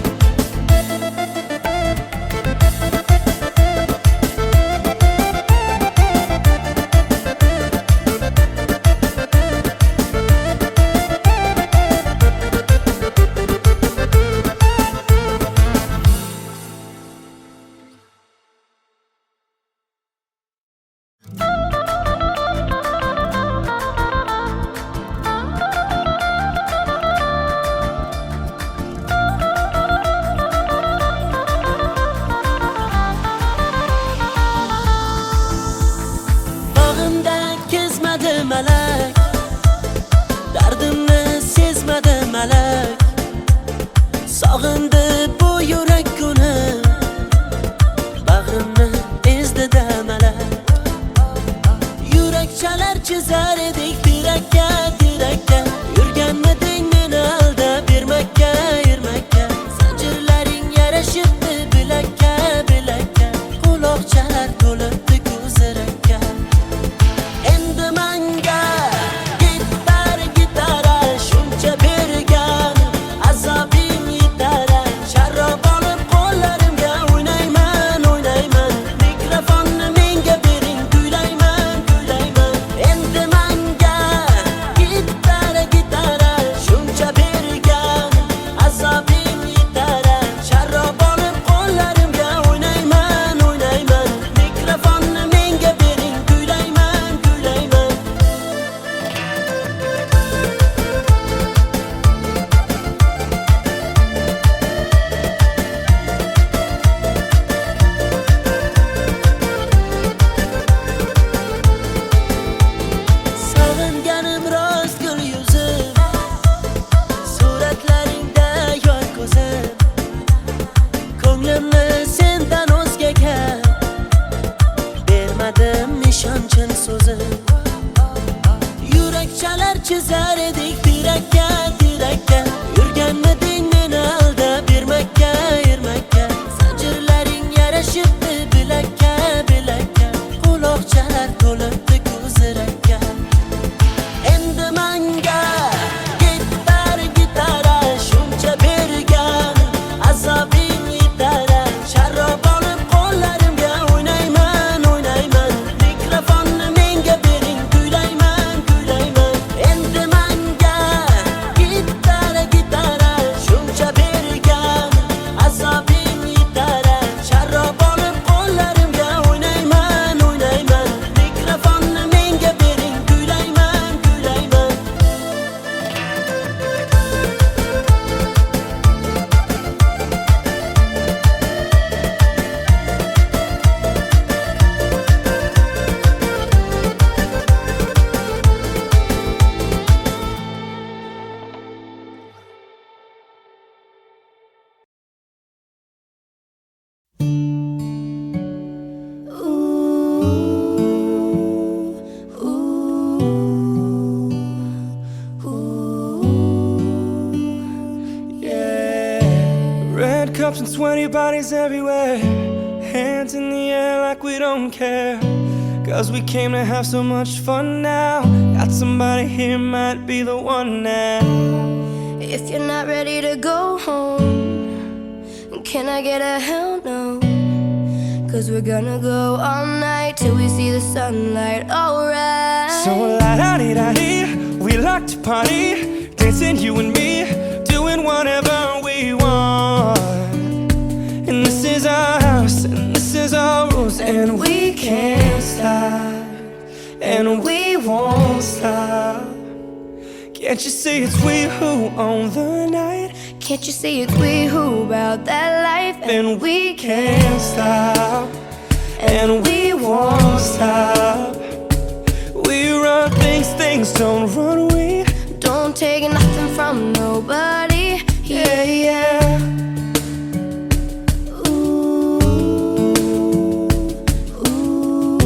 Bağımda kezmedi melek, dardimni sezmedi melek. Sog'indi bu yurak kuni, bag'rimni ezdi melek. Yurakchalar chizar edik tirakka, yurganmiding meni aldab bermakka, zanjirlaring yarashibdi bilakka, quloqchalar to'libdi ko'zirakka. Endi menga gitara shuncha bergan, azobim yetar, sharrob olib qo'llarimga o'ynayman, mikrofonni menga bering, kuylayman. Endi menga gitara shuncha bergan, azobim yetar, sharrob olib qo'llarimga o'ynayman, mikrofonni menga bering, kuylayman. Sog'inganim rost gul yuzim, suratlaringda yor ko'zim. chin so'zim Yurakchalar chizar edik tirakka tirakka Yurganmiding meni aldab bermakka ermakka Zanjirlaring yarashibdi bilakka bilakka Quloqchalar to'libdi ko'zirakka Endi manga gitara shuncha bergan azobing yetara Sharob olib qo'llarimga o'ynayman o'ynayman Mikrofonni menga bering kuylayman kuylayman Endi manga gitara shuncha bergan azobing yetara Sharob olib qo'llarimga o'ynayman o'ynayman Mikrofonni menga bering kuylayman kuylayman Yeah, red cups and sweaty bodies everywhere. Hands in the air like we don't care. Cause we came to have so much fun now. Got somebody here, might be the one now. If you're not ready to go home, can I get a hell no? Cause we're gonna go all night till we see the sunlight, alright. So la-da-dee-da-dee, we like to party. Dancing you and me, doing whatever we want. And this is our house, and this is our rules. And we can't stop, and we won't stop. Can't you see it's we who own the night? Can't you see it's we who about that life? And we can't stop, and we won't stop. We run things, things don't run we. Don't take nothing from nobody. Yeah, yeah. Ooh, ooh,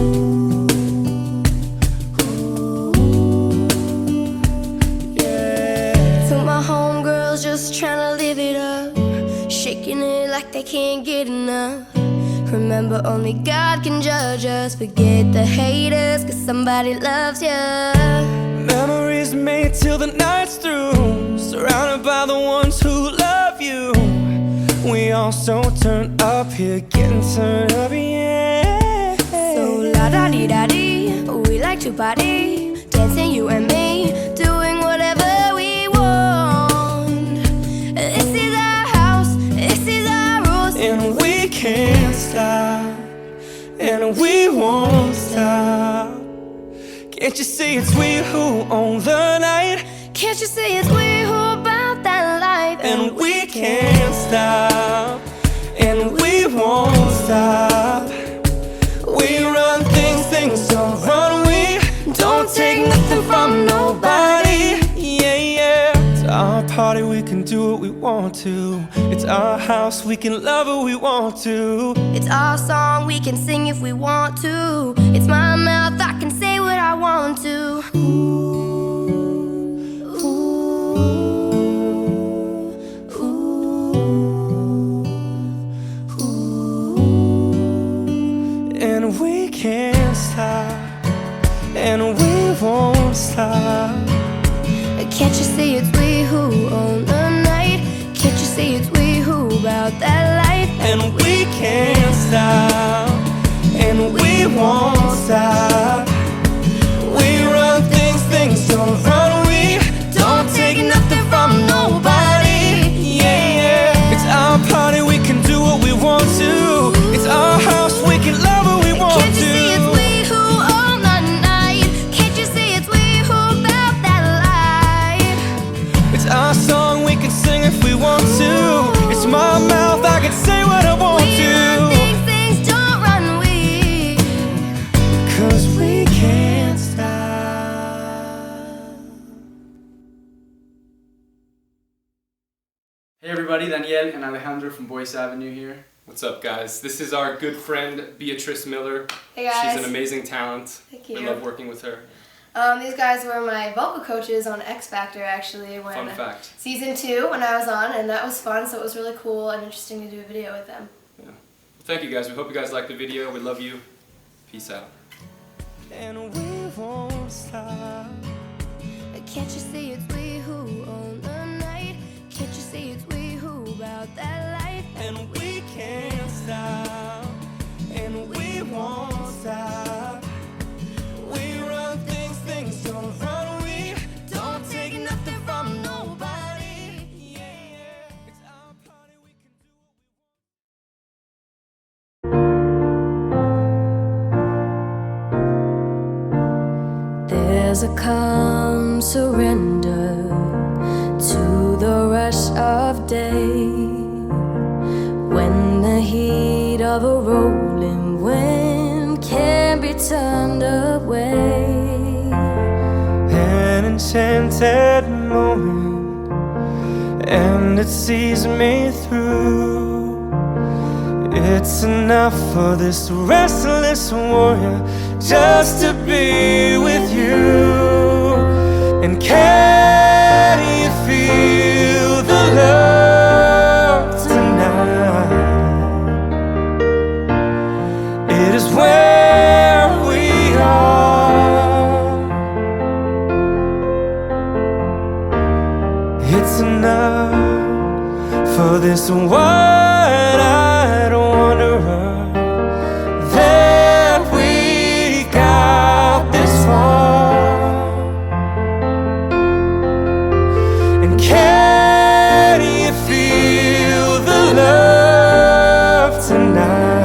Yeah. to my homegirls just tryna live it up, shaking it like they can't get enough. Remember, only God can judge us. Forget the haters, cause somebody loves ya. Memories made till the night's through, surrounded by the ones who love you. We all so turned up here, getting turned up, yeah. So la-da-dee-da-dee, we like to party, dancing you and me, doing whatever we want. This is our house, this is our rules. And we can't stop, and we won't stop. Can't you see it's we who own the night? Can't you see it's we who about that life? And we can't stop, and we won't stop. We run things, things don't run we. Don't take nothing from nobody. Yeah, yeah. It's our party, we can do what we want to. It's our house, we can love who we want to. It's our song, we can sing if we want to. It's my mouth, I can say what I want to. And we can't stop, and we won't stop. Can't you see it's we who own the night? Can't you see it's we who about that life? And we can't stop, and we won't stop. We run things, things don't run we. Don't take nothing from nobody. Yeah, yeah. It's our party, we can do what we want to. It's our house, we can love what we want Can't you to. see it's we who own the night? Can't you see it's we who about that life? It's our song, we can sing if we want to. It's my mouth, I can say what I want We to. run things, things don't run we. Cause we can't stop. Hey everybody, Daniel and Alejandro from Boyce Avenue here. What's up, guys? This is our good friend Beatrice Miller. Hey guys. She's an amazing talent. Thank you. We love working with her. These guys were my vocal coaches on X Factor, actually. Fun fact. Season 2 when I was on, and that was fun, so it was really cool and interesting to do a video with them. Yeah. Well, thank you guys. We hope you guys liked the video. We love you. Peace out. And we won't stop. Can't you see it's we who own the night? Can't you see it's we who about that life? And we can't stop. And we won't stop. We run things, things don't run. We don't take nothing from nobody. Yeah, yeah. It's our party, we can do. There's a calm surrender to the rush of day, when the heat of a rolling wind can be turned away. An enchanted moment, and it sees me through. It's enough for this restless warrior just to be with you. And can you feel the love tonight? It is where we are. It's enough for this wide-eyed wanderer that we got this far. And can you feel the love tonight?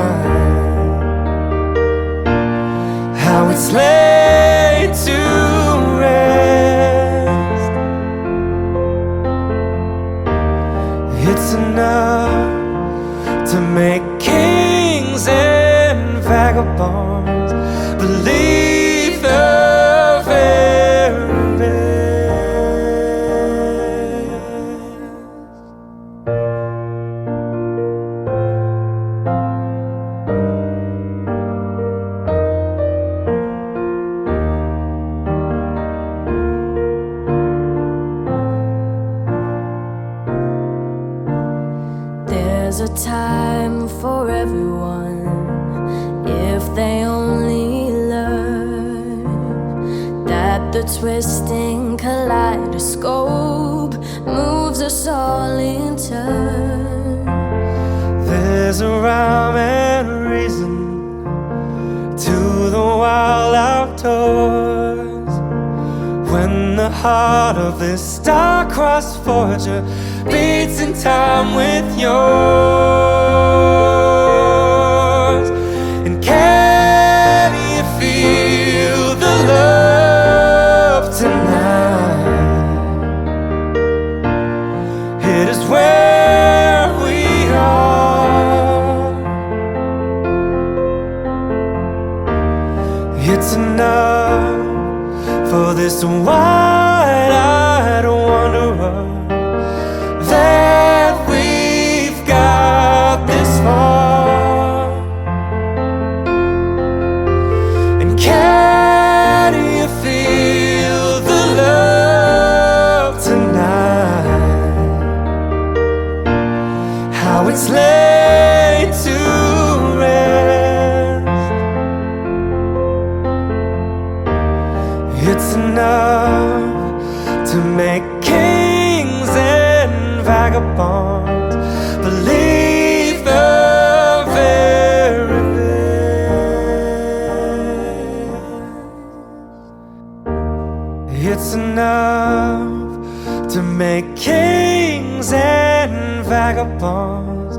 How it's laid to rest. It's enough to make kings and vagabonds believe the very best. There's a time for everyone if they only learn that the twisting kaleidoscope moves us all in turn. There's a rhyme and reason to the wild outdoors, when the heart of this star-crossed forger beats in time with yours. And can you feel the love tonight? It is where we are. It's enough for this wide-eyed wanderer that we've got this far. And can you feel the love tonight? How it's laid to rest. It's enough to make kings and vagabonds believe the very best. It's enough to make kings and vagabonds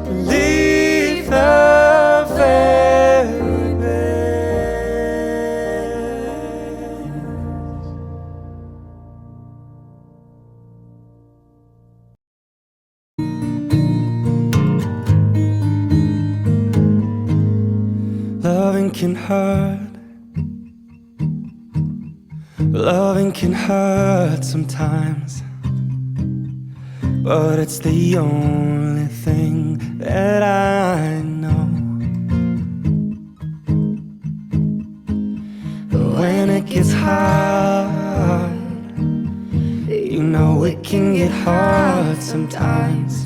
believe the very best. Loving can hurt. Loving can hurt sometimes, but it's the only thing that I it gets hard. You know it can get hard sometimes.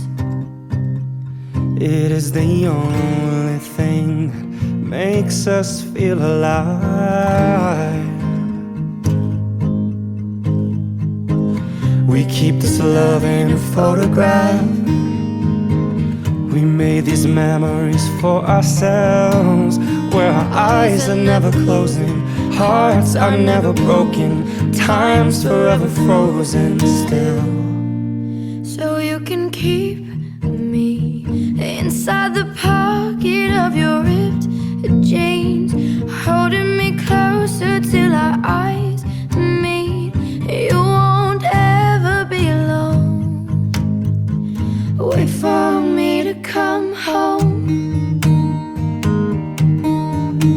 It is the only thing that makes us feel alive. We keep this love in a photograph. We made these memories for ourselves, where our eyes are never closing, hearts are never broken, time's forever frozen still. So you can keep me inside the pocket of your ripped jeans, holding me closer till our eyes meet. You won't ever be alone. Wait for me to come home.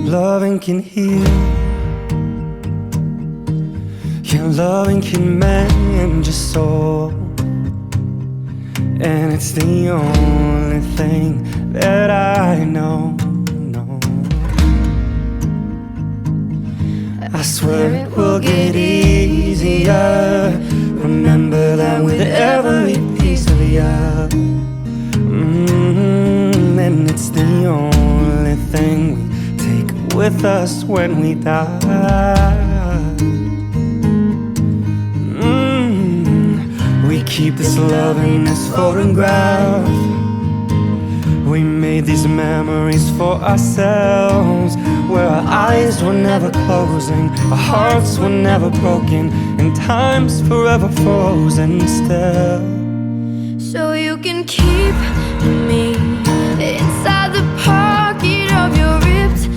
Loving can heal. Your loving can mend your soul, and it's the only thing that I know. I swear it will get easier. Remember that with every piece of you. And it's the only thing we take with us when we die. We keep this love in this photograph. We made these memories for ourselves, where our eyes were never closing, our hearts were never broken, and time's forever frozen still. So you can keep me inside the pocket of your ripped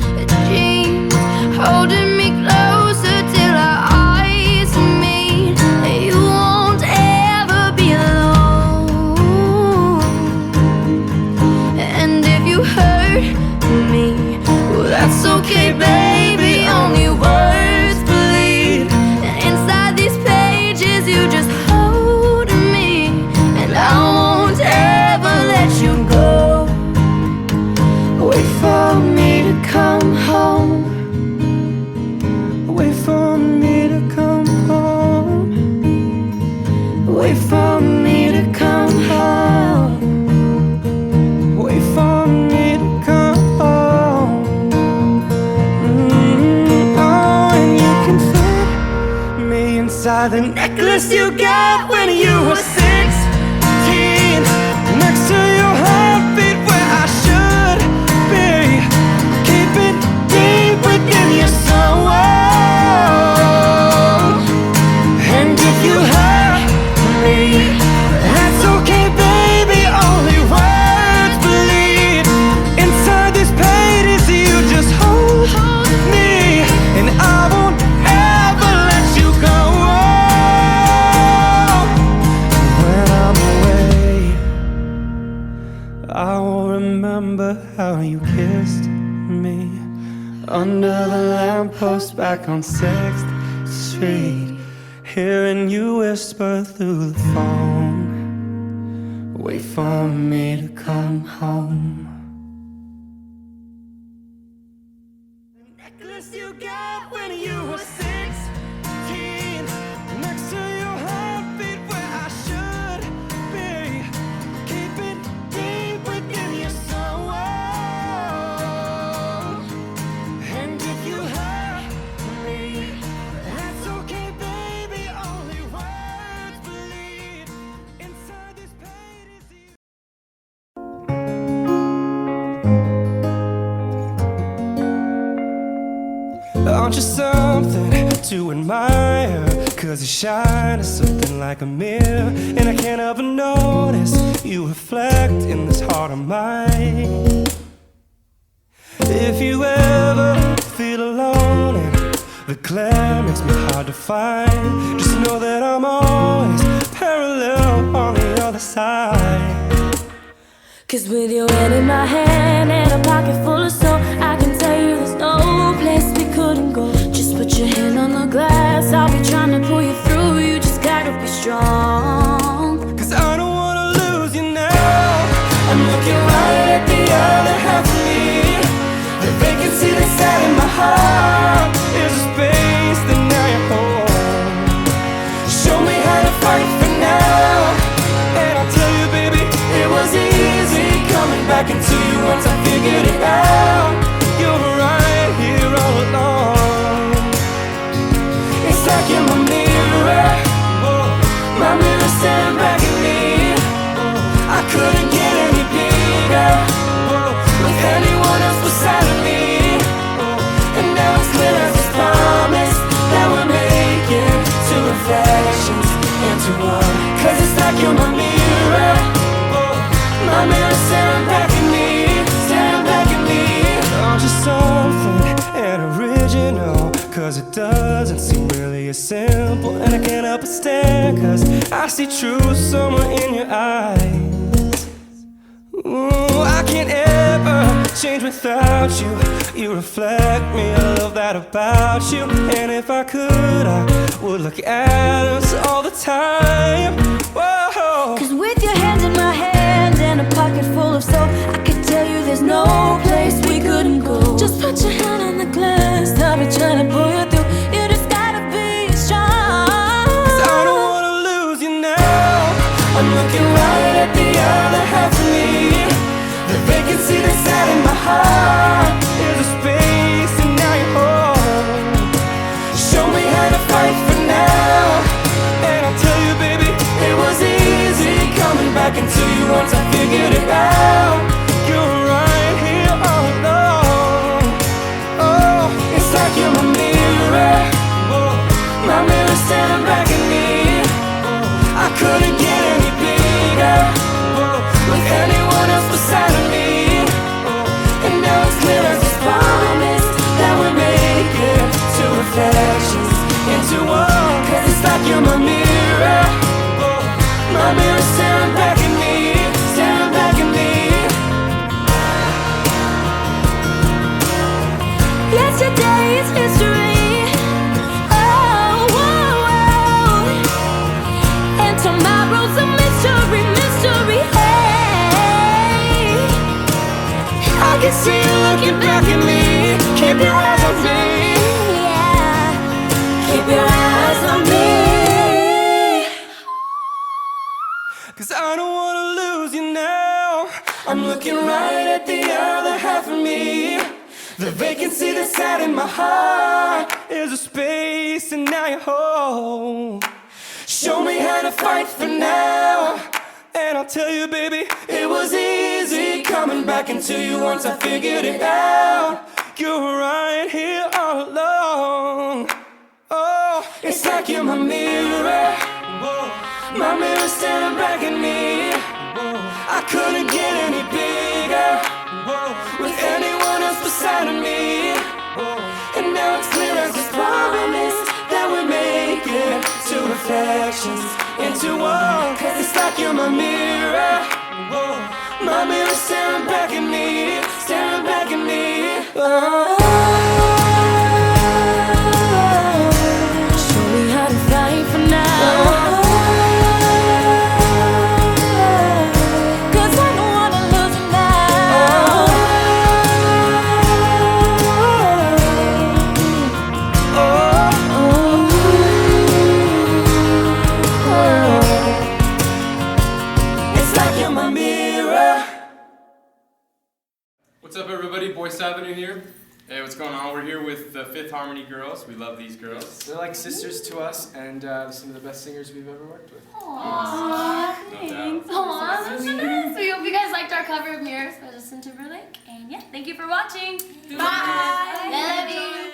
jeans, holding me closer till our eyes meet. You won't ever be alone. And if you hurt me, well, that's okay, baby. Only words bleed. And inside these pages, you just hold me, and I won't ever let you go. Wait for me to come home. Wait for me to come home. Wait for me to come home. Wait for me to come home. Oh, and you can fit me inside the necklace you got when you were 16, next to your heartbeat where I should be. Keep it deep within your soul. And if you hurt me, that's okay, baby. Only words bleed. Inside these pages, you just hold me, and I won't ever let you go. When I'm away, I will remember how you kissed me under the lamppost back on 6th Street, hearing you whisper through the phone. Wait for me to come home. The necklace you got when you were 16, next to your heartbeat where I should be. Keep it deep within your soul. And if you hurt me, that's okay, baby. Only words bleed. Inside these pages, aren't you something to admire? 'Cause you shine as something like a mirror, and I can't help but notice you reflect in this heart of mine. If you ever feel alone and the glare makes me hard to find, just know that I'm always parallel on the other side. 'Cause with your hand in my hand and a pocket full of soul, I can tell you there's no place we couldn't go. Just put your hand on the glass, I'll be trying to pull you through. You just gotta be strong. 'Cause I don't wanna lose you now. I'm looking right at the other half of me. The vacancy that's sat in my heart is a space that back into you once I figured it out. You're right here all along. It's like you're my mirror, my mirror staring back at me. I couldn't get any bigger with anyone else beside of me. And now it's clear as this promise that we're making two reflections into one. Cause it's like you're my mirror, my mirror staring back at me, staring back at me. Oh, just something and original, cause it doesn't seem really as simple. And I can't help but stare, cause I see truth somewhere in your eyes. Ooh, I can't ever change without you. You reflect me, I love that about you. And if I could, I would look at us all the time. Whoa. Cause with your hands in my hand and a pocket full of soap, I could tell you there's no place we couldn't go. Just put your hand on the glass, I'll be trying to pull you through. You just gotta be strong. Cause I don't wanna lose you now. I'm looking right at the other half of me. The vacancy that's sat in my heart is a space and now you're home. Show me how to fight for now, and I'll tell you baby, it was easy coming back into you once I figured it out. You're right here all along. Oh, it's like you're my mirror, my mirror staring back at me. I couldn't get any bigger with anyone else beside of me. And now it's clear as this promise that we're making two reflections into one. Cause it's like you're my mirror, my mirror staring back at me, staring back at me. Yesterday is history, oh, whoa, whoa. And tomorrow's a mystery, mystery, hey. I can see you looking back at me. Keep your eyes on me, Yeah, keep your eyes on me. cause I don't wanna lose you now. I'm looking right at the other half of me. The vacancy that's sat in my heart is a space and now you're home. Show me how to fight for now, and I'll tell you baby, it was easy coming back into you once I figured it out. You're right here all along. Oh, it's like you're my mirror, my mirror staring back at me. I couldn't get any bigger with anyone else beside of me. And now it's clear as this promise that we're making two reflections into one. Cause it's like you're my mirror, my mirror staring back at me, staring back at me. Oh. Show me how to fight for now. Cause I don't wanna lose you now. It's like you're my mirror. What's up, everybody? Boyce Avenue here. Hey, what's going on? We're here with the Fifth Harmony girls. We love these girls. They're like sisters to us, and some of the best singers we've ever worked with. Aww, No thanks. doubt. Aww, that's so nice. We hope you guys liked our cover of Mirrors by Justin Timberlake. And yeah, thank you for watching. Bye. Love you.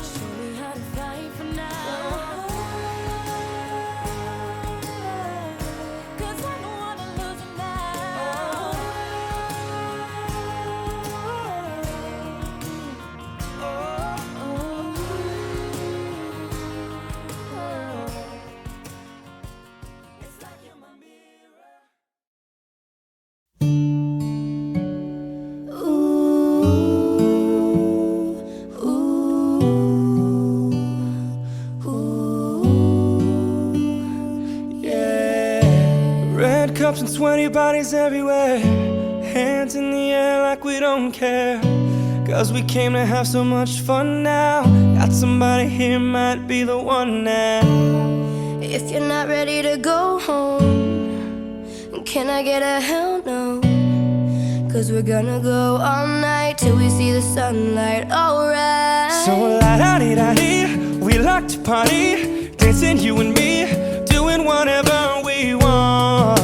Show me how to fight for now. Cause I don't wanna lose you now. It's like you're my mirror. Red cups and sweaty bodies everywhere, hands in the air like we don't care. Cause we came to have so much fun now. Got somebody here, might be the one now. If you're not ready to go home, Can I get a hell no? Cause we're gonna go all night till we see the sunlight, alright. So la-da-dee-da-dee, we like to party, dancing you and me, doing whatever we want.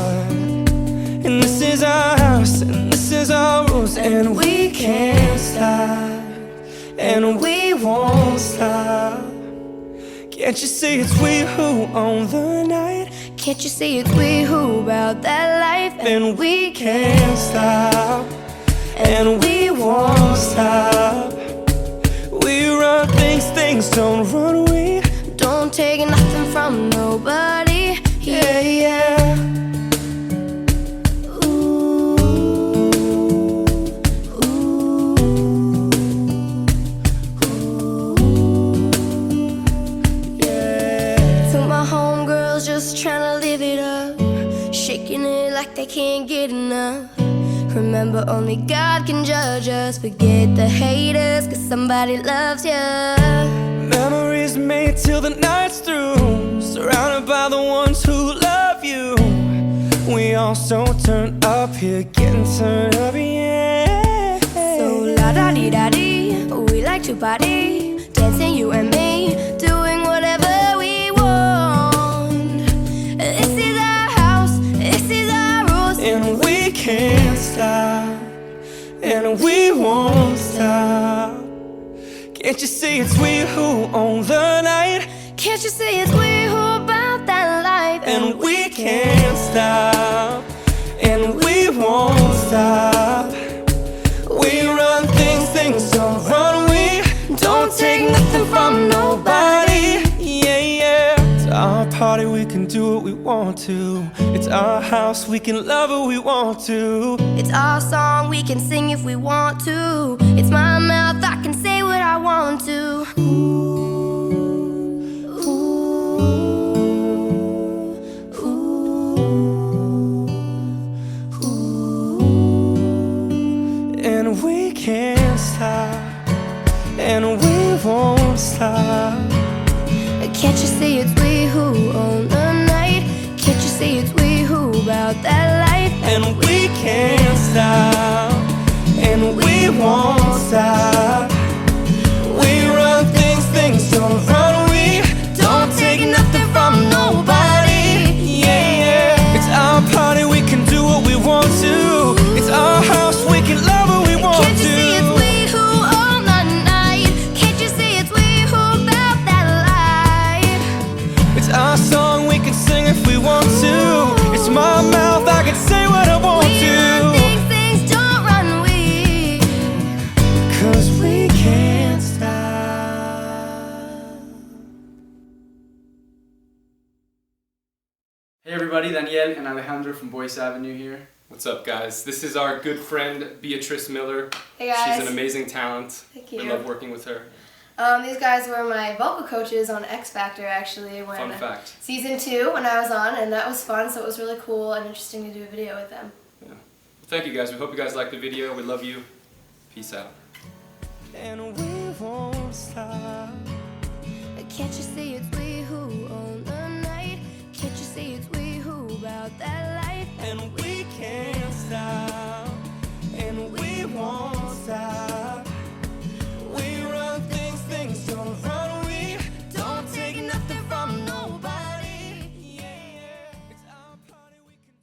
And this is our house, and this is our rules, and we can't stop, and we won't stop. Can't you see it's we who own the night? Can't you see it's we who about that life? And we can't stop, and we won't stop. We run things, things don't run. We don't take nothing from nobody. Yeah, yeah. Ooh, ooh, ooh, yeah. So my homegirls just tryna live it up, shaking it like they can't get enough. Remember, only God can judge us. Forget the haters, cause somebody loves ya. Memories made till the night's through, surrounded by the ones who love you. We all so turned up here, getting turned up, yeah. So la-da-dee-da-dee, we like to party, dancing you and me, doing whatever we want. This is our house, this is our rules, and we can't stop, and we won't stop. Can't you see it's we who own the night? Can't you see it's we who about that life? And we can't stop, and we won't stop. We run things, things don't run. We don't take nothing from nobody. Yeah, yeah. It's our party, we can do what we want to. It's our house, we can love who we want to. It's our song, we can sing if we want to. It's my mouth, I can say what I want to. And we can't stop, and we won't stop. Can't you see it's we who own the night? Can't you see it's we who about that life? And we can't stop, and we won't stop. We run things, things don't run. We don't take nothing from nobody. Yeah, yeah. It's our party, we can do what we want to. It's our house, we can love what we want to. Can't you see it's we who own the night? Can't you see it's we who about that life? It's our song, we can sing if we want to. It's my mouth, I can say what I want We to. run things, things don't run. We, cause we can't stop. Hey everybody, Daniel and Alejandro from Boyce Avenue here. What's up, guys? This is our good friend Beatrice Miller. Hey guys. She's an amazing talent. Thank you. We love working with her. These guys were my vocal coaches on X Factor actually when Fun fact. season 2 when I was on, and that was fun, so it was really cool and interesting to do a video with them. Yeah. Well, thank you guys. We hope you guys liked the video. We love you. Peace out. And we won't stop. can't you see it's we who own the night? Can't you see it's we who about that life? And we can't stop, and we won't stop. We run things, things don't run. We don't take nothing from nobody. Yeah, yeah. It's our party, we can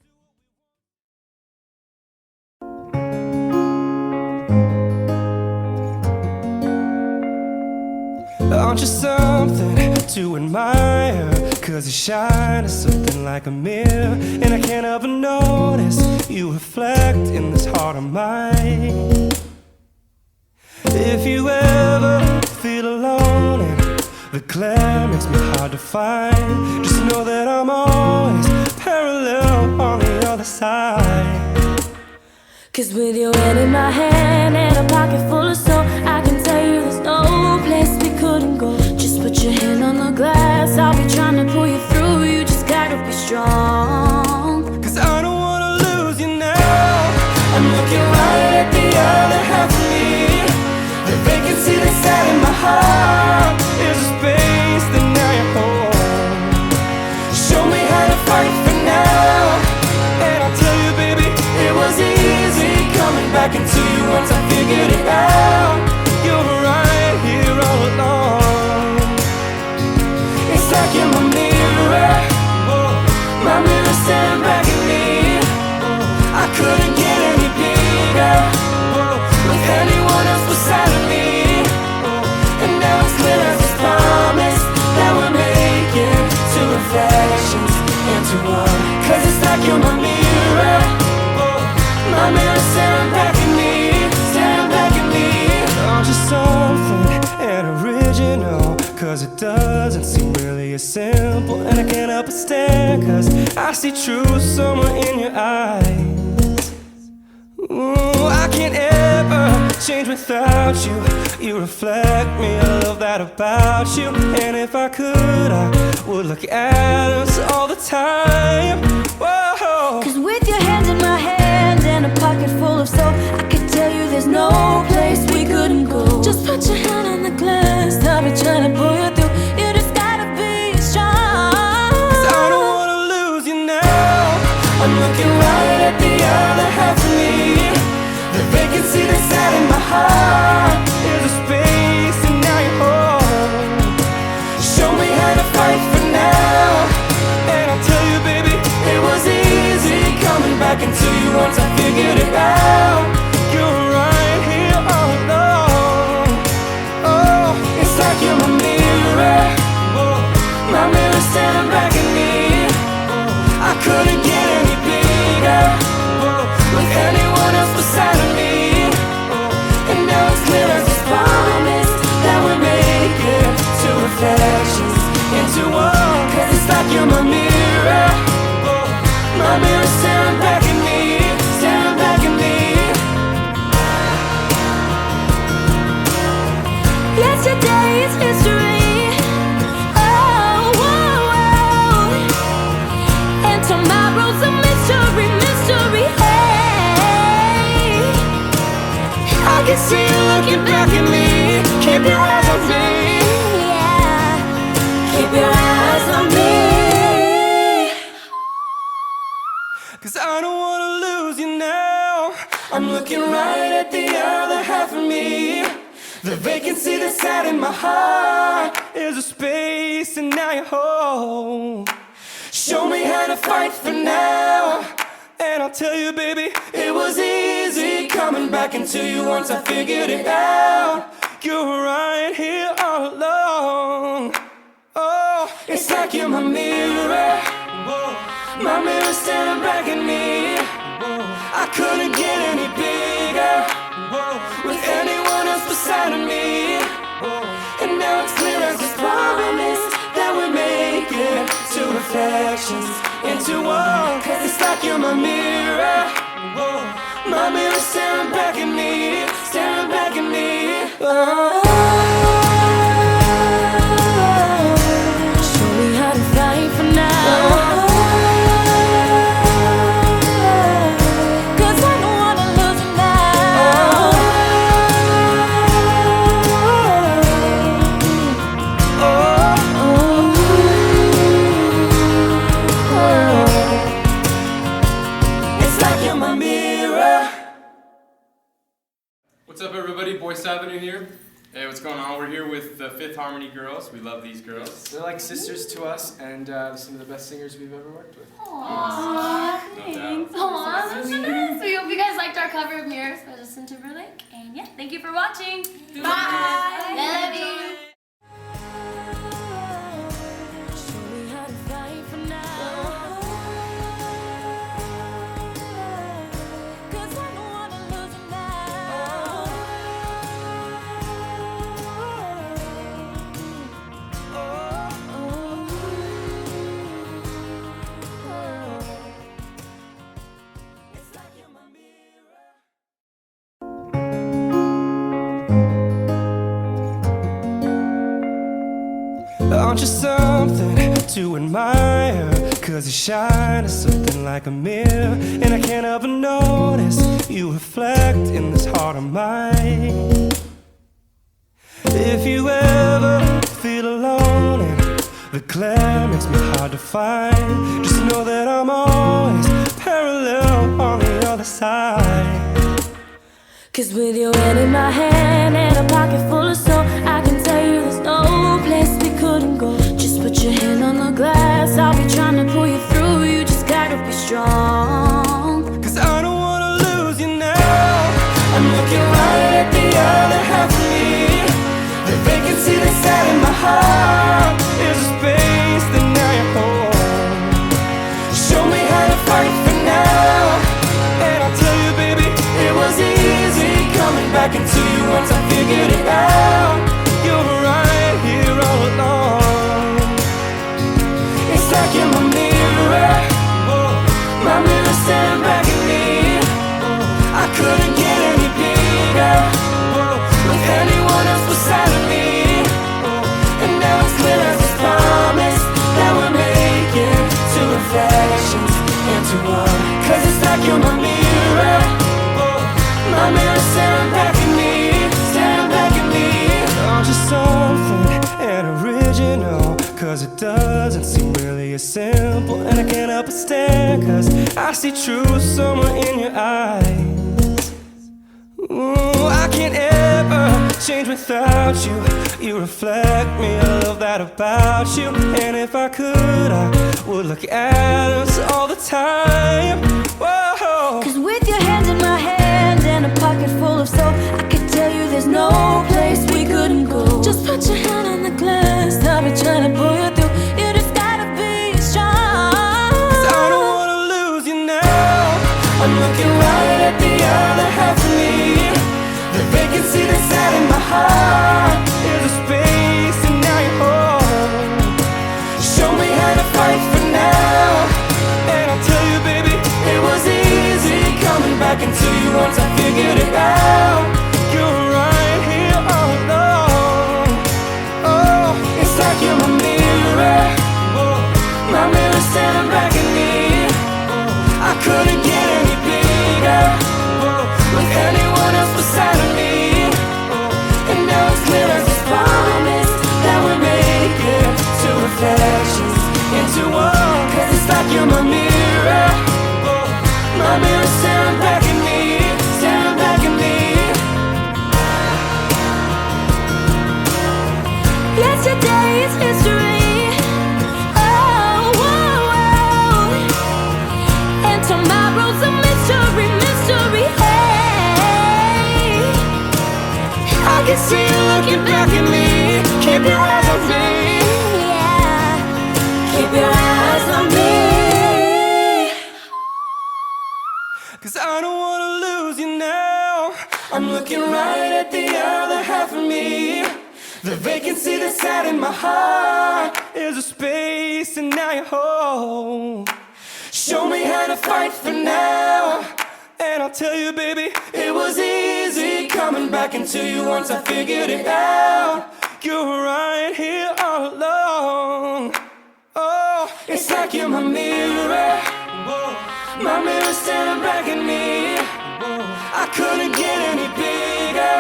do. Aren't you something to admire? Cause you shine as something like a mirror, and I can't help but notice you reflect in this heart of mine. If you ever feel alone and the glare makes me hard to find, just know that I'm always parallel on the other side. Cause with your hand in my hand and a pocket full of soul, I can tell you there's no place we couldn't go. Just put your hand on the glass, I'll be trying to pull you through. You just gotta be strong. Cause I don't wanna lose you now. I'm looking right at the other half of me. The vacancy that's out in my heart is a space that now you're home. Show me how to fight for now, and I'll tell you 'cause it doesn't seem really as simple. And I can't help but stare, 'cause I see truth somewhere in your eyes. Ooh, I can't ever change without you. You reflect me, I love that about you. And if I could, I would look at us all the time. Whoa. 'Cause with your hands in my hand and a pocket full of soap, I could tell you there's no place we couldn't go. Just put your hand on the glass, I'll be trying to pull you through. You just gotta be strong. 'Cause I don't wanna lose you now. I'm looking right at the other half of me. The vacancy that's out in my heart is a space, and now you're home. Show me how to fight for now, and I'll tell you, baby, it was easy coming back into you once I figured it out. You're right here all along. Oh, it's like you're my mirror. Oh, my mirror staring back at me. Oh, I couldn't get any bigger. Oh, with anyone else beside of me. Oh, and now it's clear as this promise that we're making two reflections into one. 'Cause it's like you're my mirror. Oh, my mirror staring back at me, staring back at me. Yesterday is history. Oh, whoa, whoa. And tomorrow's a mystery, mystery. Hey, I can see you looking back at me. Keep your eyes on me. yeah. Keep your eyes on me. 'Cause I don't wanna lose you now. I'm looking right at the other half of me. The vacancy that's out in my heart is a space, and now you're home. Show me how to fight for now, and I'll tell you, baby, it was easy coming back into you once I figured it out. You're right here all along. Oh, it's like you're my mirror. Whoa. My mirror staring back at me. Whoa. I couldn't get any bigger. Whoa. With anyone else beside of me. Whoa. And now it's clear as this promise that we're making two reflections into one. 'Cause it's like you're my mirror. Whoa. My mirror staring back at me, staring back at me. Oh. Show me how to fight for now. 'Cause I don't wanna lose you now. It's like you're my mirror. What's up, everybody? Boyce Avenue here. Hey, what's going on? We're here with the Fifth Harmony girls. We love these girls. They're like sisters to us, and some of the best singers we've ever worked with. Aww, No thanks. doubt. Aw, that's so nice. We hope you guys liked our cover of Mirrors by Justin Timberlake. And yeah, thank you for watching. Bye. Love you. Show me how to fight for now. 'Cause I don't wanna lose you now. It's like you're my mirror. Aren't you something to admire? 'Cause you shine as something like a mirror, and I can't help but notice you reflect in this heart of mine. If you ever feel alone and the glare makes me hard to find, just know that I'm always parallel on the other side. 'Cause with your hand in my hand and a pocket full of soap, I can tell you there's no place we couldn't go. Just put your hand on the glass, I'll be trying to pull you through. You just gotta be strong. 'Cause I don't wanna lose you now. I'm looking right at the other half of me. The vacancy that's out in my heart is a space that now you're home. Show me how to fight for now, and I'll tell you, baby, it was easy coming back into you once I figured it out. You're right here all along. 'cause it doesn't seem really as simple. And I can't help but stare, 'cause I see truth somewhere in your eyes. Ooh, I can't ever change without you. You reflect me, I love that about you. And if I could, I would look at us all the time. Whoa. 'Cause with your hand in my hand and a pocket full of soap, I could tell you there's no place we couldn't go. Just put your hand on the glass, I'll be trying to pull you through. You just gotta be strong. 'Cause I don't wanna lose you now. I'm looking right at the other half of me. The vacancy that's sat in my heart is a space, and now you're home. Show me how to fight for now, and I'll tell you, baby, it was easy coming back into you once I figured it out. You're right here all along. Oh, it's like you're my mirror. Oh, my mirror staring back at me. Oh, I couldn't get any bigger. Oh, with anyone else beside of me. Oh, and now it's clear as this promise that we're making two reflections into one. 'Cause it's like you're my mirror. Oh, my mirror staring back at me, staring back at me. Yesterday is history. Oh, whoa, whoa. And tomorrow's a mystery, mystery. Hey, I can see you looking back at me. Keep your eyes on me. yeah. Keep your eyes on me. 'Cause I don't wanna lose you now. I'm looking right at the other half of me. The vacancy that's sat in my heart is a space, and now you're home. Show me how to fight for now, and I'll tell you, baby, it was easy coming back into you once I figured it out. You're right here all along. Oh, it's like you're my mirror. Whoa. My mirror staring back at me. Whoa. I couldn't get any bigger.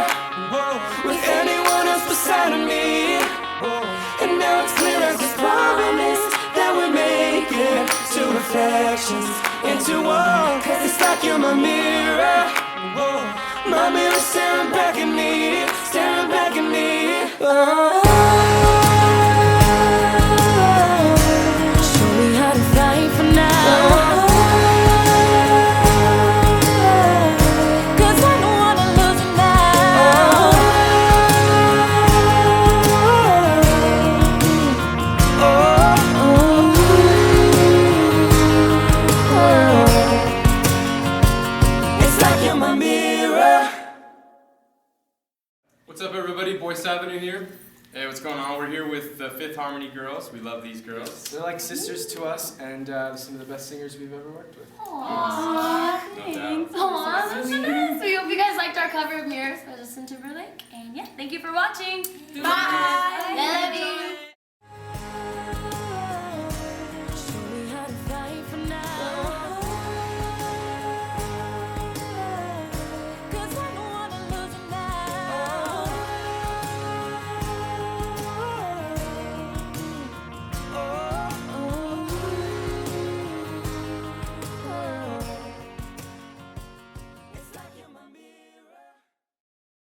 Whoa. With anyone else beside of me. Whoa. And now it's clear as this promise that we're making two reflections into one. 'Cause it's like you're my mirror. Whoa. My mirror staring back at me, staring back at me. Oh. Show me how to fight for now. 'Cause I don't wanna lose you now. It's like you're my mirror. What's up, everybody? Boyce Avenue here. Hey, what's going on? We're here with the Fifth Harmony girls. We love these girls. They're like sisters to us, and some of the best singers we've ever worked with. Aww, No doubt. thanks. Aw, that's so nice. We hope you guys liked our cover of Mirrors by Justin Timberlake. And yeah, thank you for watching. Bye. I love you.